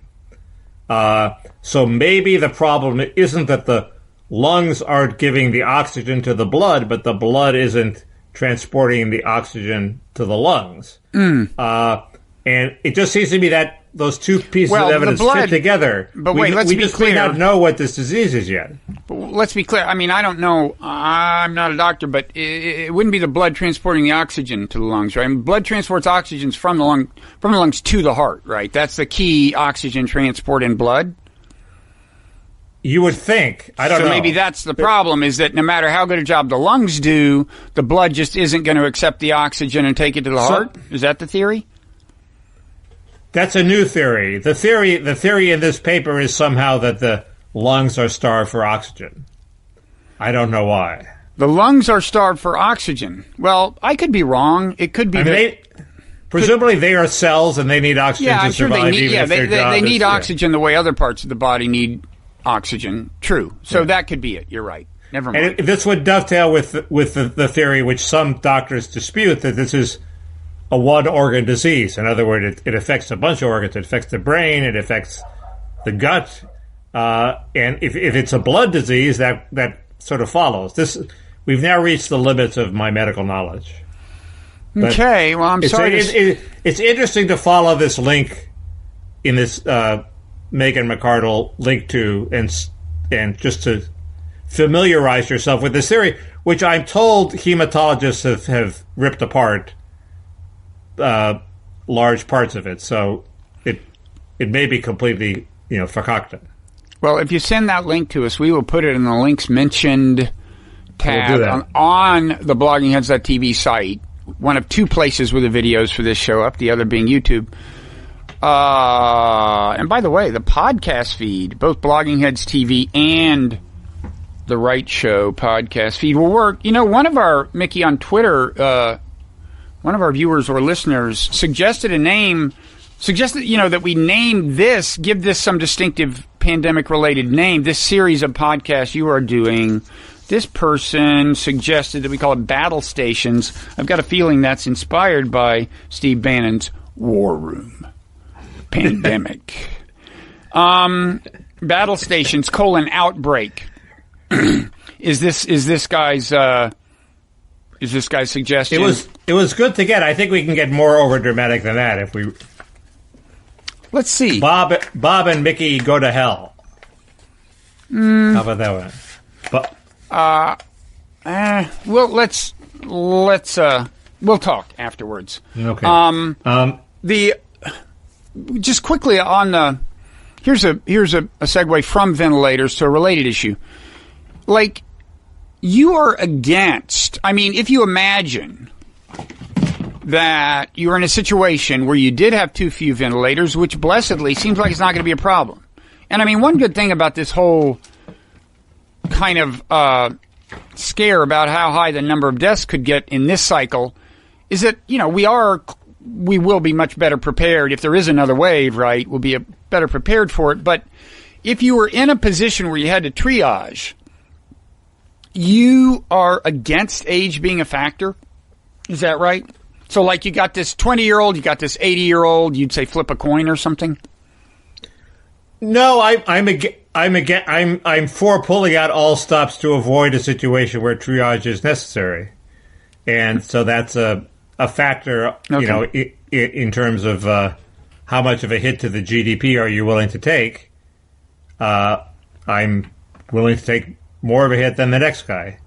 So maybe the problem isn't that the lungs aren't giving the oxygen to the blood, but the blood isn't transporting the oxygen to the lungs. And it just seems to me that those two pieces of evidence fit together. But wait, let's be clear. We don't know what this disease is yet. But let's be clear. I mean, I don't know. I'm not a doctor, but it wouldn't be the blood transporting the oxygen to the lungs, right? I mean, blood transports oxygen from the lungs to the heart, right? That's the key oxygen transport in blood. You would think. I don't know. So maybe that's the problem, is that no matter how good a job the lungs do, the blood just isn't going to accept the oxygen and take it to the heart? Is that the theory? That's a new theory. The theory in this paper is somehow that the lungs are starved for oxygen. I don't know why. The lungs are starved for oxygen. Well, I could be wrong. It could be presumably they are cells and they need oxygen to survive. They need oxygen the way other parts of the body need oxygen. True. So that could be it. You're right. Never mind. And this would dovetail with the theory which some doctors dispute, that this is a one-organ disease. In other words, it affects a bunch of organs. It affects the brain. It affects the gut. And if it's a blood disease, that sort of follows. We've now reached the limits of my medical knowledge. But okay, well, I'm sorry. It's interesting to follow this link in this Megan McArdle link to, and just to familiarize yourself with this theory, which I'm told hematologists have ripped apart large parts of it. So it may be completely fakakta. Well, if you send that link to us, we will put it in the links mentioned tab on the bloggingheads.tv site. One of two places where the videos for this show up, the other being YouTube. And by the way, the podcast feed, both Blogging Heads TV and the Wright Show podcast feed will work. One of our, Mickey, on Twitter, one of our viewers or listeners suggested that we name this, give this some distinctive pandemic-related name, this series of podcasts you are doing. This person suggested that we call it Battle Stations. I've got a feeling that's inspired by Steve Bannon's War Room. Pandemic. Battle Stations, outbreak. Is this guy's suggestion? It was good to get. I think we can get more over dramatic than that if we. Let's see. Bob and Mickey go to hell. How about that one? Well, let's we'll talk afterwards. Okay. Just quickly on the here's a segue from ventilators to a related issue. Like, you are against. I mean, if you imagine that you were in a situation where you did have too few ventilators, which blessedly seems like it's not going to be a problem. And I mean, one good thing about this whole kind of scare about how high the number of deaths could get in this cycle is that, we will be much better prepared if there is another wave, right? We'll be better prepared for it. But if you were in a position where you had to triage, you are against age being a factor. Is that right? So like you got this 20-year-old, you got this 80-year-old, you'd say flip a coin or something? No, I'm for pulling out all stops to avoid a situation where triage is necessary, and so that's a factor. Okay. You know, in terms of how much of a hit to the GDP are you willing to take? I'm willing to take more of a hit than the next guy.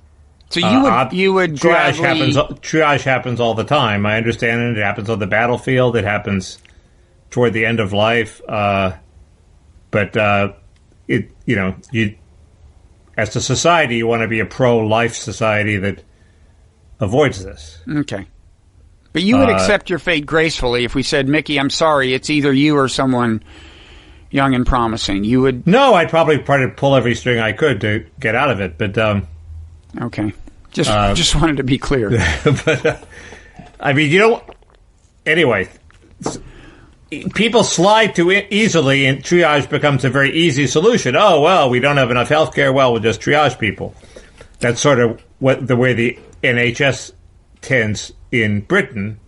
So you would triage happens all the time. I understand it. It happens on the battlefield. It happens toward the end of life. But as a society, you want to be a pro-life society that avoids this. Okay. But you would accept your fate gracefully if we said, Mickey, I'm sorry, it's either you or someone young and promising. You would... No, I'd probably try to pull every string I could to get out of it, but... Okay. Just wanted to be clear. But, I mean, anyway... People slide too easily, and triage becomes a very easy solution. Oh, well, we don't have enough health care. Well, we'll just triage people. That's sort of the way the NHS tends in Britain.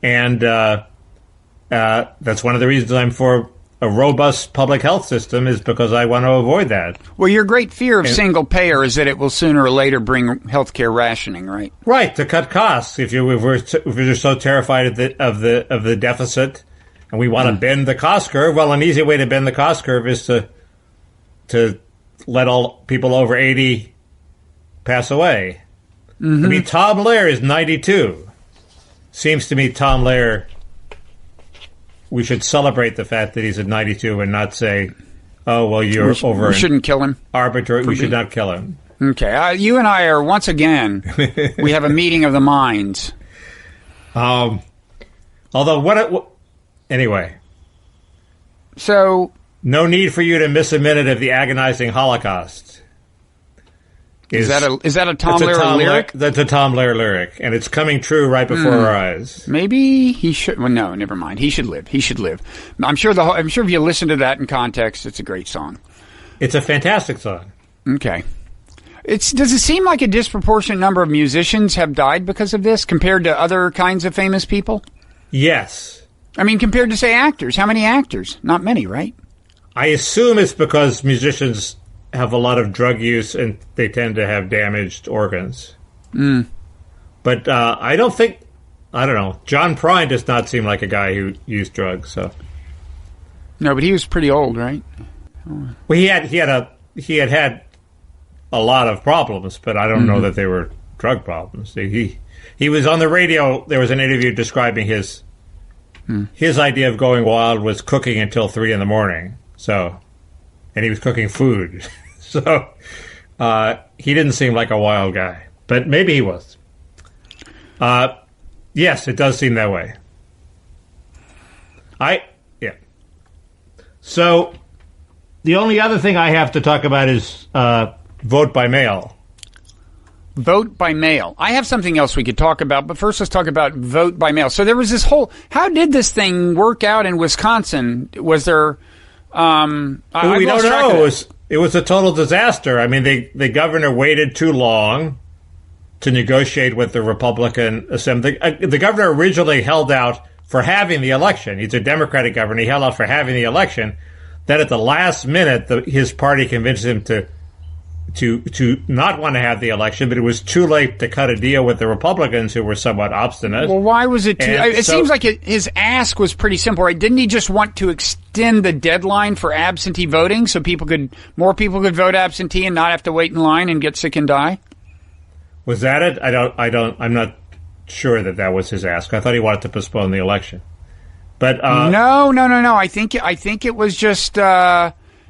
And that's one of the reasons I'm for a robust public health system, is because I want to avoid that. Well, your great fear of single payer is that it will sooner or later bring health care rationing, right? Right, to cut costs. If you're so terrified of the deficit, and we want to bend the cost curve, well, an easy way to bend the cost curve is to let all people over 80 pass away. Mm-hmm. I mean, Tom Lehrer is 92. Seems to me Tom Lehrer, we should celebrate the fact that he's at 92 and not say, oh, well, you're over. We shouldn't kill him. Arbitrary. We should not kill him. Okay. You and I are, once again, we have a meeting of the minds. Although, anyway. So. No need for you to miss a minute of the agonizing Holocaust. Is that a Tom Lehrer lyric? That's a Tom Lehrer lyric, and it's coming true right before our eyes. Maybe he should. Well, no, never mind. He should live. He should live. I'm sure if you listen to that in context, it's a great song. It's a fantastic song. Okay. Does it seem like a disproportionate number of musicians have died because of this compared to other kinds of famous people? Yes. I mean, compared to, say, actors. How many actors? Not many, right? I assume it's because musicians have a lot of drug use and they tend to have damaged organs. But I don't know. John Prine does not seem like a guy who used drugs. So. No, but he was pretty old, right? Well, he had a lot of problems, but I don't know that they were drug problems. He was on the radio. There was an interview describing his idea of going wild was cooking until 3 a.m. So, and he was cooking food. So, he didn't seem like a wild guy, but maybe he was. Yes, it does seem that way. Yeah. So, the only other thing I have to talk about is vote by mail. Vote by mail. I have something else we could talk about, but first let's talk about vote by mail. So there was this how did this thing work out in Wisconsin? Was there, we don't know. It was a total disaster. I mean, the governor waited too long to negotiate with the Republican Assembly. The governor originally held out for having the election. He's a Democratic governor. He held out for having the election. Then at the last minute, his party convinced him to not want to have the election, but it was too late to cut a deal with the Republicans, who were somewhat obstinate. Well, why was it it seems like his ask was pretty simple, right? Didn't he just want to extend the deadline for absentee voting so more people could vote absentee and not have to wait in line and get sick and die? Was that it? I'm not sure that was his ask. I thought he wanted to postpone the election. But No. I think it was just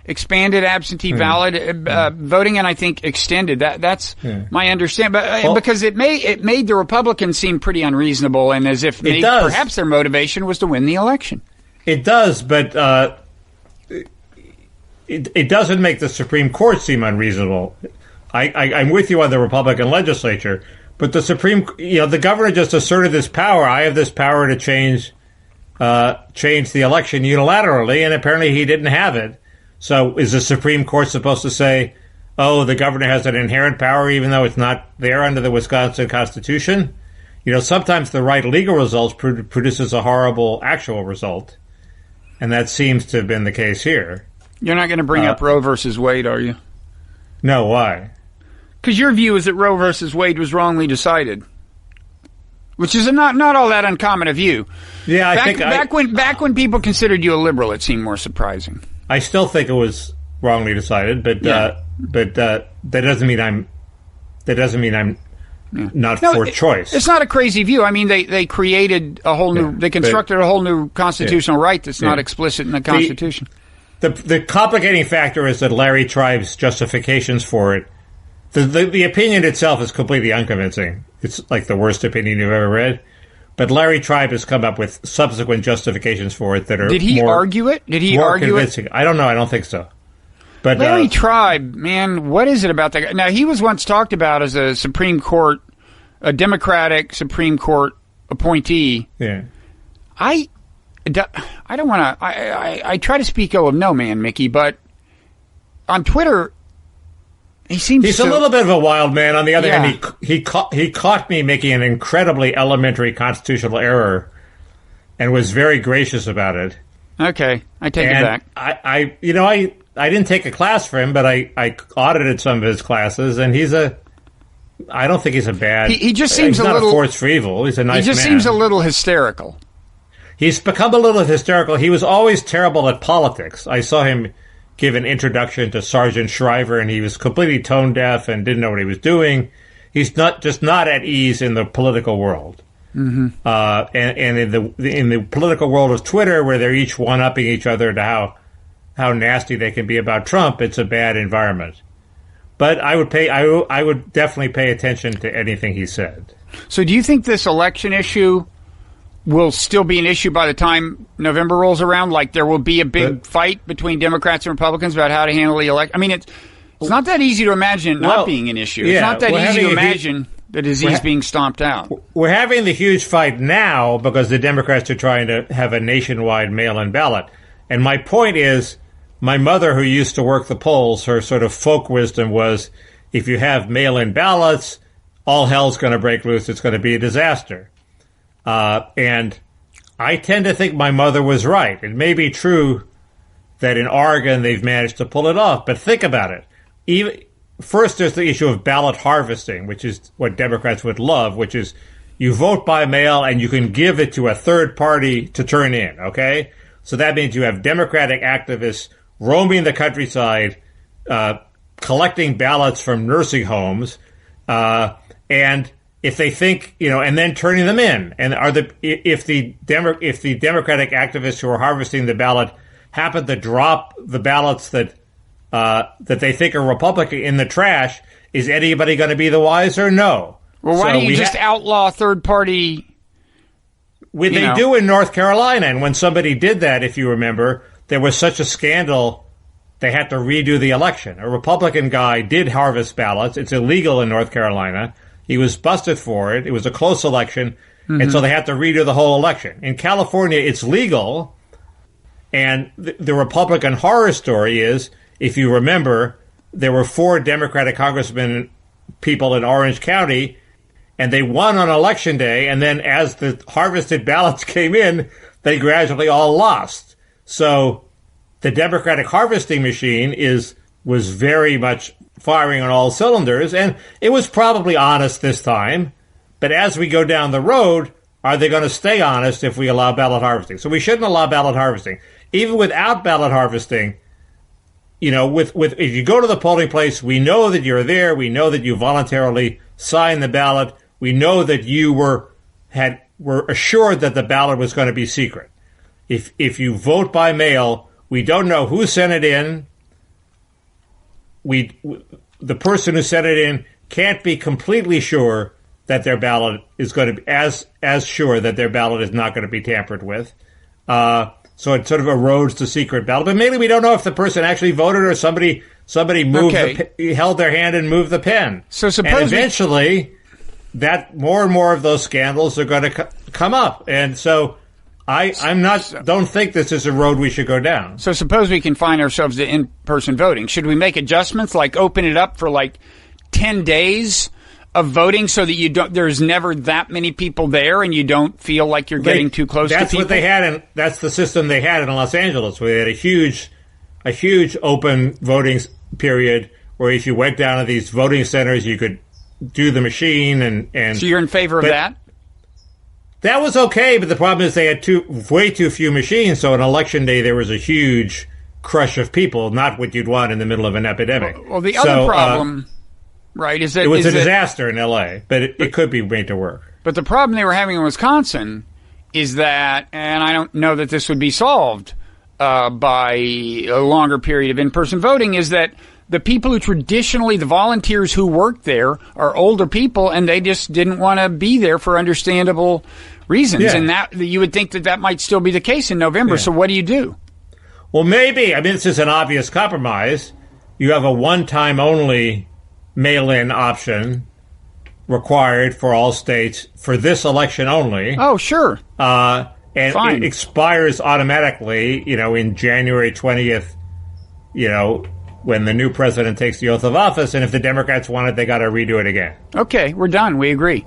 expanded absentee ballot voting, and I think extended. That's my understanding. But because it made the Republicans seem pretty unreasonable, and as if perhaps their motivation was to win the election. It does, but it doesn't make the Supreme Court seem unreasonable. I'm with you on the Republican legislature, but the governor just asserted this power. I have this power to change the election unilaterally, and apparently he didn't have it. So is the Supreme Court supposed to say, oh, the governor has an inherent power even though it's not there under the Wisconsin Constitution? Sometimes the right legal result produces a horrible actual result. And that seems to have been the case here. You're not going to bring up Roe versus Wade, are you? No, why? Because your view is that Roe versus Wade was wrongly decided, which is not all that uncommon a view. Yeah, back when people considered you a liberal, it seemed more surprising. I still think it was wrongly decided, but that doesn't mean I'm not for choice. It's not a crazy view. I mean, they created a whole new, they constructed a whole new constitutional right that's not explicit in the Constitution. The complicating factor is that Larry Tribe's justifications for it. The opinion itself is completely unconvincing. It's like the worst opinion you've ever read. But Larry Tribe has come up with subsequent justifications for it that are Did he argue it? Did he argue convincing. I don't know. I don't think so. But Larry Tribe, man, what is it about that guy? Now, he was once talked about as a Democratic Supreme Court appointee. Yeah. I don't want to. I try to speak of no man, Mickey, but on Twitter, he's a little bit of a wild man. On the other hand, he caught me making an incredibly elementary constitutional error, and was very gracious about it. Okay, I take it back. I didn't take a class for him, but I audited some of his classes, and I don't think he's a bad. He just seems he's not a force for evil. He's a nice man. He just seems a little hysterical. He's become a little hysterical. He was always terrible at politics. I saw him give an introduction to Sergeant Shriver, and he was completely tone deaf and didn't know what he was doing. He's not at ease in the political world. Mm-hmm. And in the political world of Twitter, where they're each one-upping each other to how nasty they can be about Trump, it's a bad environment. But I would definitely pay attention to anything he said. So do you think this election issue will still be an issue by the time November rolls around? Like there will be a big fight between Democrats and Republicans about how to handle the election? I mean, it's not that easy to imagine it not being an issue. It's not that easy to imagine the disease being stomped out. We're having the huge fight now because the Democrats are trying to have a nationwide mail-in ballot. And my point is, my mother, who used to work the polls, her sort of folk wisdom was, if you have mail-in ballots, all hell's going to break loose. It's going to be a disaster. And I tend to think my mother was right. It may be true that in Oregon they've managed to pull it off, but think about it. First, there's the issue of ballot harvesting, which is what Democrats would love, which is you vote by mail and you can give it to a third party to turn in, okay? So that means you have Democratic activists roaming the countryside, collecting ballots from nursing homes, and if they think, and then turning them in. And if the Democratic activists who are harvesting the ballot happen to drop the ballots that they think are Republican in the trash, is anybody going to be the wiser? No. Well, why don't you just outlaw third party? They do in North Carolina, and when somebody did that, if you remember, there was such a scandal, they had to redo the election. A Republican guy did harvest ballots. It's illegal in North Carolina. He was busted for it. It was a close election, and so they had to redo the whole election. In California, it's legal, and the Republican horror story is, if you remember, there were 4 Democratic congressmen, people in Orange County, and they won on Election Day, and then as the harvested ballots came in, they gradually all lost. So the Democratic harvesting machine was very much firing on all cylinders, and it was probably honest this time. But as we go down the road, are they going to stay honest if we allow ballot harvesting? So we shouldn't allow ballot harvesting. Even without ballot harvesting, if you go to the polling place, we know that you're there. We know that you voluntarily signed the ballot. We know that you were assured that the ballot was going to be secret. If you vote by mail, we don't know who sent it in. The person who sent it in can't be completely sure that their ballot is going to be as sure that their ballot is not going to be tampered with. So it sort of erodes the secret ballot. But maybe we don't know if the person actually voted or somebody moved held their hand and moved the pen. So and eventually, that more and more of those scandals are going to come up. And so don't think this is a road we should go down. So suppose we confine ourselves to in-person voting. Should we make adjustments, like open it up for 10 days of voting so that there's never that many people there and you don't feel like you're getting too close to people? That's what they had, and that's the system they had in Los Angeles, where they had a huge a huge open voting period where if you went down to these voting centers, you could do the machine and so you're in favor of that? That was okay, but the problem is they had way too few machines, so on election day there was a huge crush of people, not what you'd want in the middle of an epidemic. Well, the other problem, right, is that... It was a disaster in L.A., but it could be made to work. But the problem they were having in Wisconsin is that, and I don't know that this would be solved by a longer period of in-person voting, is that the people who traditionally, the volunteers who work there, are older people, and they just didn't want to be there for understandable reasons. Yeah. And that you would think that might still be the case in November. Yeah. So what do you do? Well, maybe. I mean, this is an obvious compromise. You have a one-time only mail-in option required for all states for this election only. Oh, sure. And fine. It expires automatically, in January 20th, when the new president takes the oath of office. And if the Democrats want it, they got to redo it again. Okay, we're done. We agree.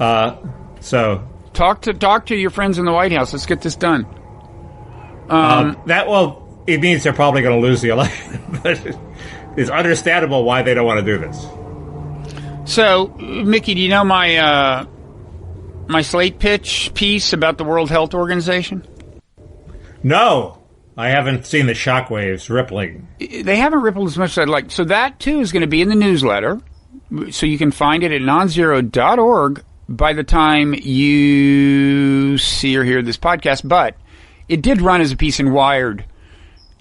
So talk to your friends in the White House. Let's get this done. It means they're probably going to lose the election. But it's understandable why they don't want to do this. So, Mickey, do you know my my Slate pitch piece about the World Health Organization? No, I haven't seen the shockwaves rippling. They haven't rippled as much as I'd like. So that, too, is going to be in the newsletter. So you can find it at nonzero.org by the time you see or hear this podcast. But it did run as a piece in Wired.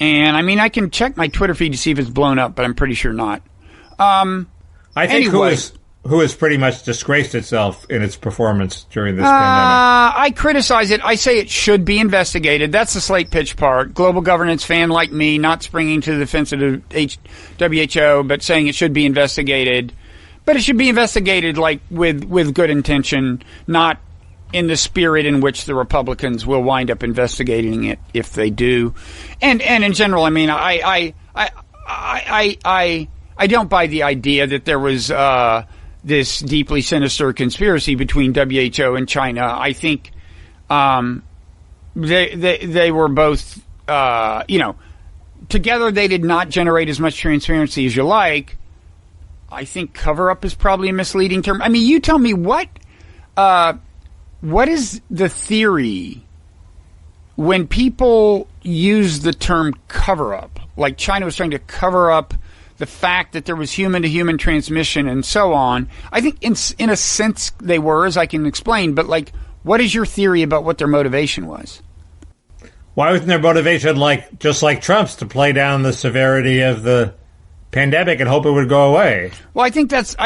And, I mean, I can check my Twitter feed to see if it's blown up, but I'm pretty sure not. I think who has pretty much disgraced itself in its performance during this pandemic. I criticize it. I say it should be investigated. That's the Slate pitch part. Global governance fan like me, not springing to the defense of the WHO, but saying it should be investigated. But it should be investigated like with good intention, not in the spirit in which the Republicans will wind up investigating it if they do. And in general, I mean, I don't buy the idea that there was this deeply sinister conspiracy between WHO and China. I think they were both, together they did not generate as much transparency as you like. I think cover-up is probably a misleading term. I mean, you tell me what is the theory when people use the term cover-up? Like China was trying to cover up the fact that there was human-to-human transmission and so on. I think in a sense they were, as I can explain, but like, what is your theory about what their motivation was? Why wasn't their motivation just like Trump's, to play down the severity of the pandemic and hope it would go away? Well, I think that's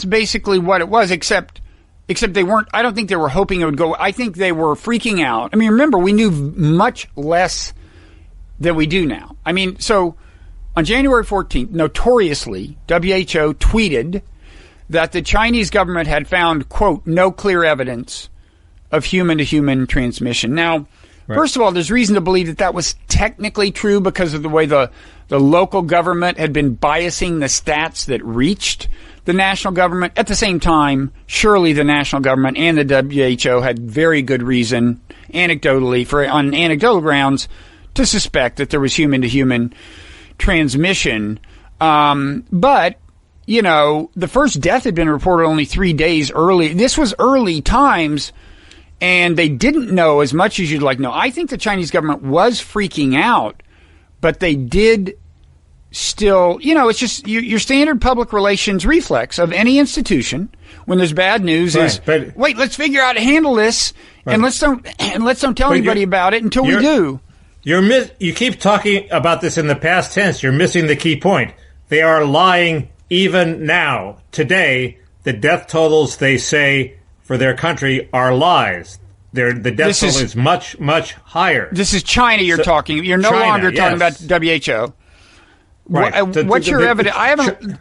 basically what it was, except they weren't. I don't think they were hoping it would go. I think they were freaking out. I mean, remember, we knew much less than we do now. I mean, so on January 14th, notoriously, WHO tweeted that the Chinese government had found, quote, no clear evidence of human-to-human transmission. Now, First of all, there's reason to believe that was technically true because of the way the local government had been biasing the stats that reached the national government. At the same time, surely the national government and the WHO had very good reason, anecdotally, on anecdotal grounds, to suspect that there was human-to-human transmission. But, the first death had been reported only 3 days early. This was early times, and they didn't know as much as you'd like to know. I think the Chinese government was freaking out, but they did still, it's just your standard public relations reflex of any institution when there's bad news is, wait, let's figure out how to handle this, and let's don't tell anybody about it until we do. You keep talking about this in the past tense. You're missing the key point. They are lying even now. Today, the death totals they say for their country are lies. The death total is much, much higher. This is China you're talking. You're no longer talking about WHO. Right. What's your evidence? I haven't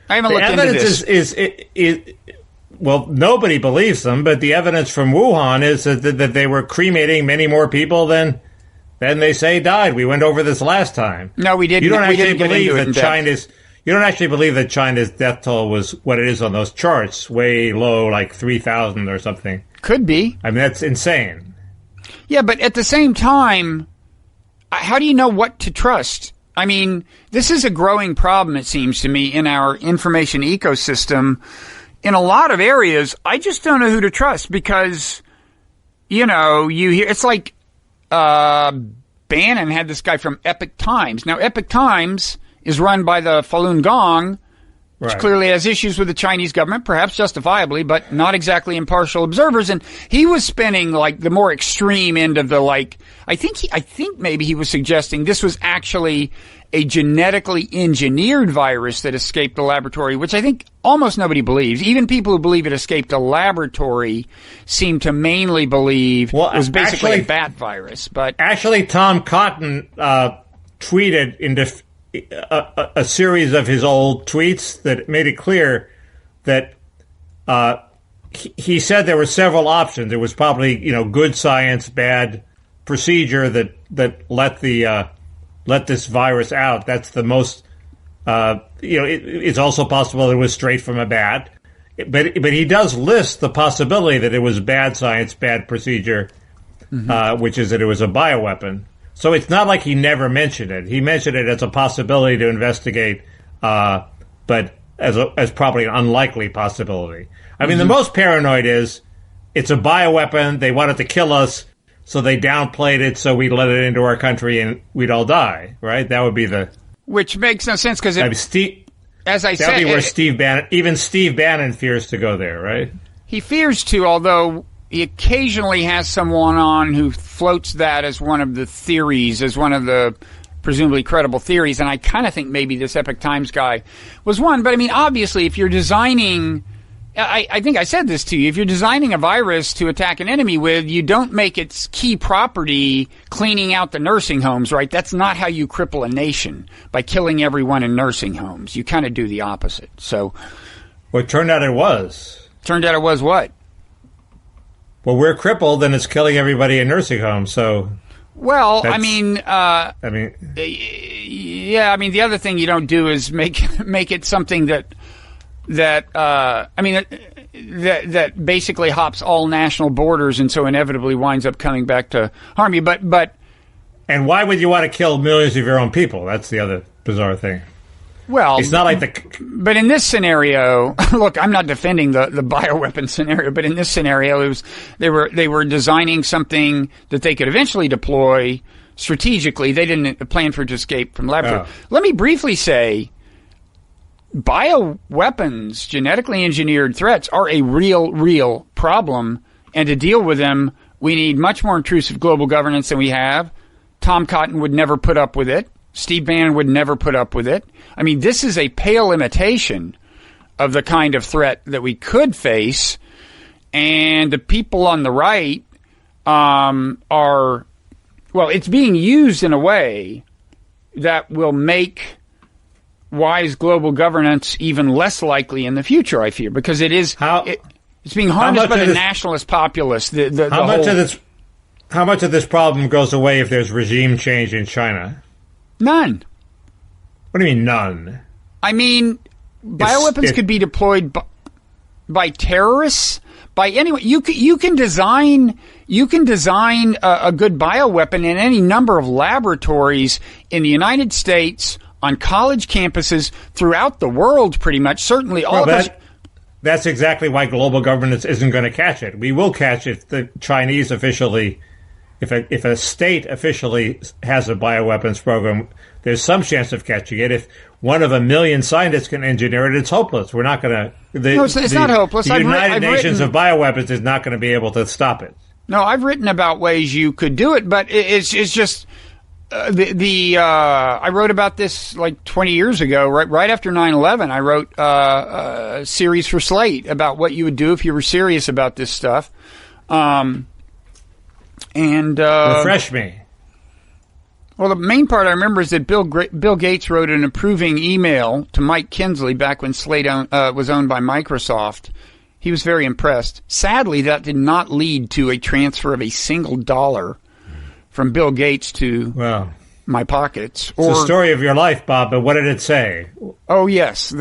looked into this. Well, nobody believes them, but the evidence from Wuhan is that they were cremating many more people than they say died. We went over this last time. No, we didn't. You don't actually believe that China's death toll was what it is on those charts, way low, like 3,000 or something. Could be. I mean, that's insane. Yeah, but at the same time, how do you know what to trust? I mean, this is a growing problem, it seems to me, in our information ecosystem. In a lot of areas, I just don't know who to trust because, you know, you hear, it's like, Bannon had this guy from Epoch Times. Now, Epoch Times is run by the Falun Gong, which clearly has issues with the Chinese government, perhaps justifiably, but not exactly impartial observers. And he was spinning like the more extreme end of the like. I think maybe he was suggesting this was actually a genetically engineered virus that escaped the laboratory, which I think almost nobody believes. Even people who believe it escaped a laboratory seem to mainly believe it was basically a bat virus. But actually, Tom Cotton tweeted into a series of his old tweets that made it clear that he said there were several options. It was probably, you know, good science, bad procedure that let this virus out. That's the most, it's also possible it was straight from a bat. But he does list the possibility that it was bad science, bad procedure, which is that it was a bioweapon. So it's not like he never mentioned it. He mentioned it as a possibility to investigate, but as probably an unlikely possibility. I mean, the most paranoid is it's a bioweapon. They wanted to kill us. So they downplayed it, so we let it into our country and we'd all die, right? That would be the... Which makes no sense because, as I said... That would be where Steve Bannon fears to go there, right? He fears to, although he occasionally has someone on who floats that as one of the theories, as one of the presumably credible theories, and I kind of think maybe this Epoch Times guy was one. But, I mean, obviously, if you're designing... I think I said this to you. If you're designing a virus to attack an enemy with, you don't make its key property cleaning out the nursing homes, right? That's not how you cripple a nation, by killing everyone in nursing homes. You kind of do the opposite. So, well, it turned out it was. Turned out it was what? Well, we're crippled and it's killing everybody in nursing homes, so... Well, yeah, I mean, the other thing you don't do is make it something that basically hops all national borders and so inevitably winds up coming back to harm you. But and why would you want to kill millions of your own people? That's the other bizarre thing. Well, it's not like but in this scenario, look, I'm not defending the bioweapon scenario, but in this scenario, it was they were designing something that they could eventually deploy strategically. They didn't plan for it to escape from laboratory. Oh. Let me briefly say, bioweapons, genetically engineered threats, are a real problem, and to deal with them, we need much more intrusive global governance than we have. Tom Cotton would never put up with it. Steve Bannon would never put up with it. I mean, this is a pale imitation of the kind of threat that we could face, and the people on the right it's being used in a way that will make wise global governance even less likely in the future, I fear, because it's being harnessed by the nationalist populists. How much of this problem goes away if there's regime change in China? None. What do you mean none? I mean, bioweapons could be deployed by terrorists, by anyone. You can design a good bioweapon in any number of laboratories in the United States, on college campuses throughout the world, pretty much. Certainly, that's exactly why global governance isn't going to catch it. We will catch it. The Chinese officially, if a state officially has a bioweapons program, there's some chance of catching it. If one of a million scientists can engineer it, it's hopeless. We're not going to. No, it's not hopeless. The United Nations of bioweapons is not going to be able to stop it. No, I've written about ways you could do it, but it's just. I wrote about this like 20 years ago, right after 9/11. I wrote a series for Slate about what you would do if you were serious about this stuff. Refresh me. Well, the main part I remember is that Bill Gates wrote an approving email to Mike Kinsley back when Slate was owned by Microsoft. He was very impressed. Sadly, that did not lead to a transfer of a single dollar from Bill Gates to my pockets. It's the story of your life, Bob, but what did it say? Oh, yes.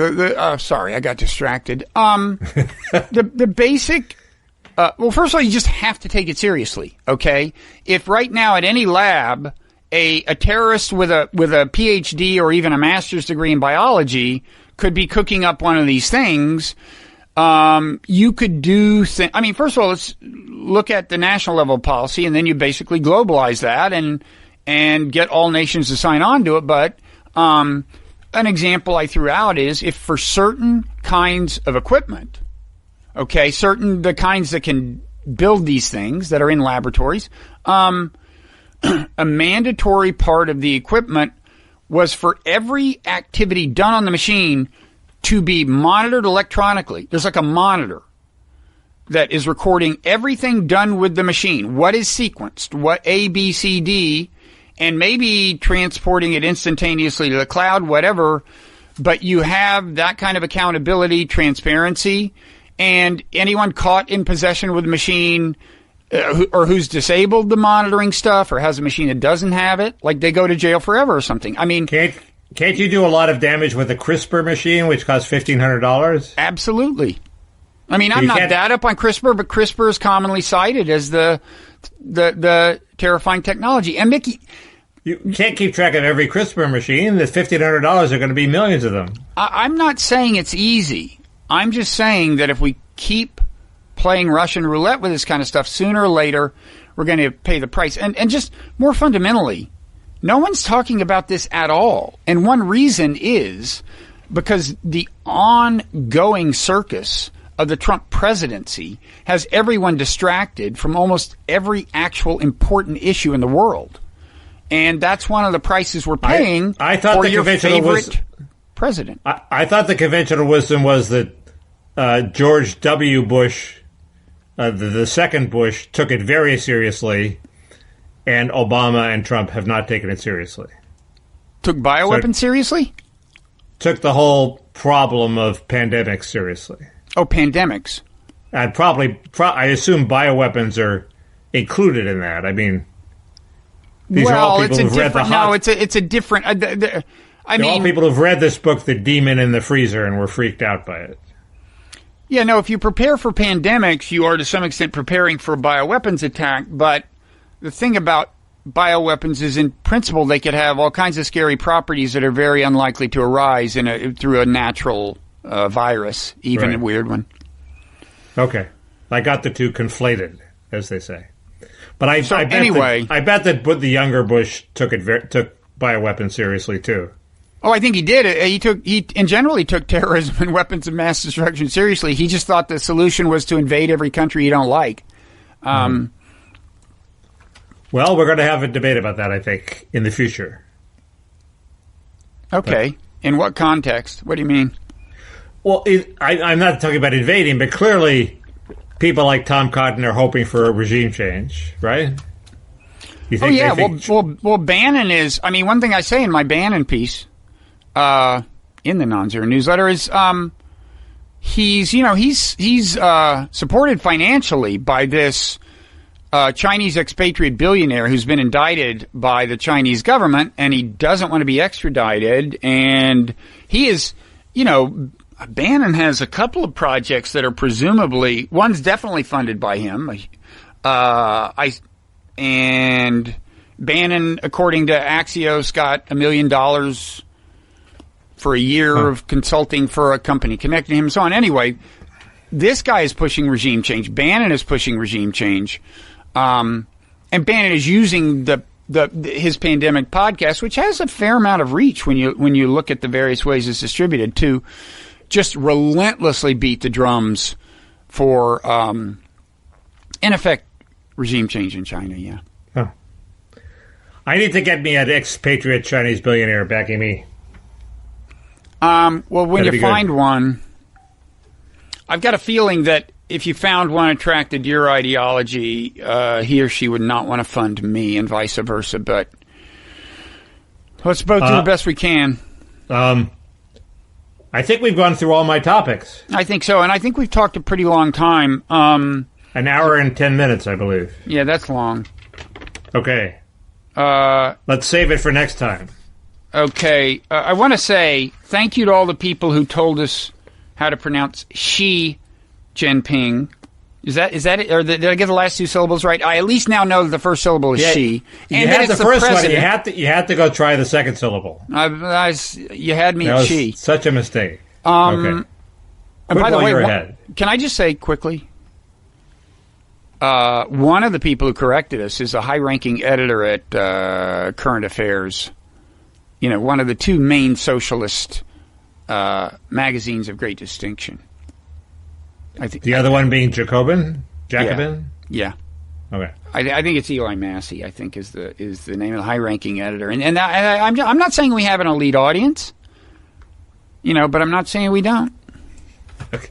Sorry, I got distracted. The basic... well, first of all, you just have to take it seriously, okay? If right now at any lab, a terrorist with a PhD or even a master's degree in biology could be cooking up one of these things. You could do I mean, first of all, let's look at the national level policy, and then you basically globalize that and get all nations to sign on to it. But an example I threw out is if for certain kinds of equipment, okay, the kinds that can build these things that are in laboratories, a mandatory part of the equipment was for every activity done on the machine to be monitored electronically. There's like a monitor that is recording everything done with the machine, what is sequenced, what A, B, C, D, and maybe transporting it instantaneously to the cloud, whatever. But you have that kind of accountability, transparency, and anyone caught in possession with the machine or who's disabled the monitoring stuff or has a machine that doesn't have it, like they go to jail forever or something. I mean, can't you do a lot of damage with a CRISPR machine, which costs $1,500? Absolutely. I mean, I'm not that up on CRISPR, but CRISPR is commonly cited as the terrifying technology. And Mickey, you can't keep track of every CRISPR machine. The $1,500 are going to be millions of them. I'm not saying it's easy. I'm just saying that if we keep playing Russian roulette with this kind of stuff, sooner or later, we're going to pay the price. And just more fundamentally, no one's talking about this at all. And one reason is because the ongoing circus of the Trump presidency has everyone distracted from almost every actual important issue in the world. And that's one of the prices we're paying I thought for the your favorite president. I thought the conventional wisdom was that George W. Bush, the second Bush, took it very seriously, and Obama and Trump have not taken it seriously. Took bioweapons seriously? Took the whole problem of pandemics seriously. Oh, pandemics. And I assume bioweapons are included in that. I mean, these are all people who've read the it's a different. all people who've read this book, The Demon in the Freezer, and were freaked out by it. Yeah, no, if you prepare for pandemics, you are to some extent preparing for a bioweapons attack. But the thing about bioweapons is, in principle, they could have all kinds of scary properties that are very unlikely to arise through a natural virus, even a weird one. Okay. I got the two conflated, as they say. But I bet that the younger Bush took bioweapons seriously, too. Oh, I think he did. He in general took terrorism and weapons of mass destruction seriously. He just thought the solution was to invade every country you don't like. Well, we're going to have a debate about that, I think, in the future. Okay. In what context? What do you mean? Well, I'm not talking about invading, but clearly people like Tom Cotton are hoping for a regime change, right? You think well, Bannon is... I mean, one thing I say in my Bannon piece in the Nonzero newsletter is he's supported financially by this Chinese expatriate billionaire who's been indicted by the Chinese government, and he doesn't want to be extradited. And he is, Bannon has a couple of projects that are presumably, one's definitely funded by him. And Bannon, according to Axios, got $1 million for a year of consulting for a company connected to him and so on. Anyway, this guy is pushing regime change. Bannon is pushing regime change. And Bannon is using his pandemic podcast, which has a fair amount of reach when you look at the various ways it's distributed, to just relentlessly beat the drums for, in effect, regime change in China. Yeah. Huh. I need to get me an expatriate Chinese billionaire backing me. Well, when you find one, I've got a feeling that if you found one attracted to your ideology, he or she would not want to fund me, and vice versa. But let's both do the best we can. I think we've gone through all my topics. I think so, and I think we've talked a pretty long time. An hour and 10 minutes, I believe. Yeah, that's long. Okay. Let's save it for next time. Okay. I want to say thank you to all the people who told us how to pronounce Xi Jinping. Is that it? Or did I get the last two syllables right? I at least now know that the first syllable is she. You And had that the it's first one. president. You had to go try the second syllable. You had me That at was she. such a mistake. Okay. And by the while way, you're ahead. can I just say quickly? One of the people who corrected us is a high-ranking editor at Current Affairs. You know, one of the two main socialist magazines of great distinction. I think The other one being Jacobin? Yeah. Okay. I think it's Eli Massey. I think is the name of the high-ranking editor, and I'm not saying we have an elite audience, you know, but I'm not saying we don't. Okay.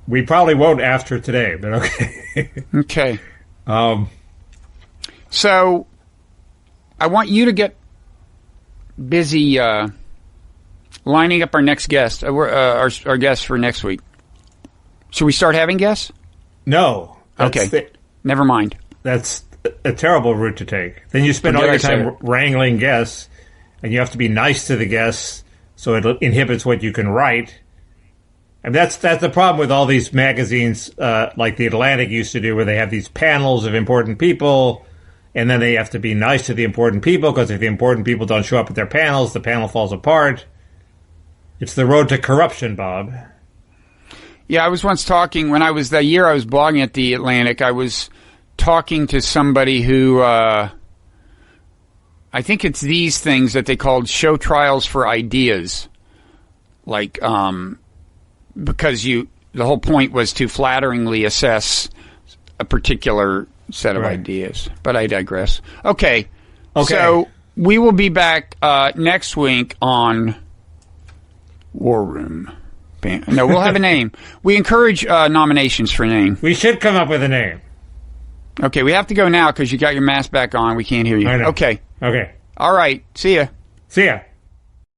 We probably won't after today, but okay. Okay. So I want you to get busy lining up our next guest, our guest for next week. Should we start having guests? No. Okay. Never mind. That's a terrible route to take. Then you spend all your time wrangling guests, and you have to be nice to the guests, so it inhibits what you can write. And that's the problem with all these magazines, like The Atlantic used to do, where they have these panels of important people, and then they have to be nice to the important people, because if the important people don't show up at their panels, the panel falls apart. It's the road to corruption, Bob. Yeah, I was once talking, when I was blogging at The Atlantic, I was talking to somebody who, I think it's these things that they called show trials for ideas. Like, because the whole point was to flatteringly assess a particular set of ideas. But I digress. Okay. So we will be back next week on War Room. No, we'll have a name. We encourage nominations for a name. We should come up with a name. Okay, we have to go now because you got your mask back on. We can't hear you. I know. Okay. Okay. All right. See ya. See ya.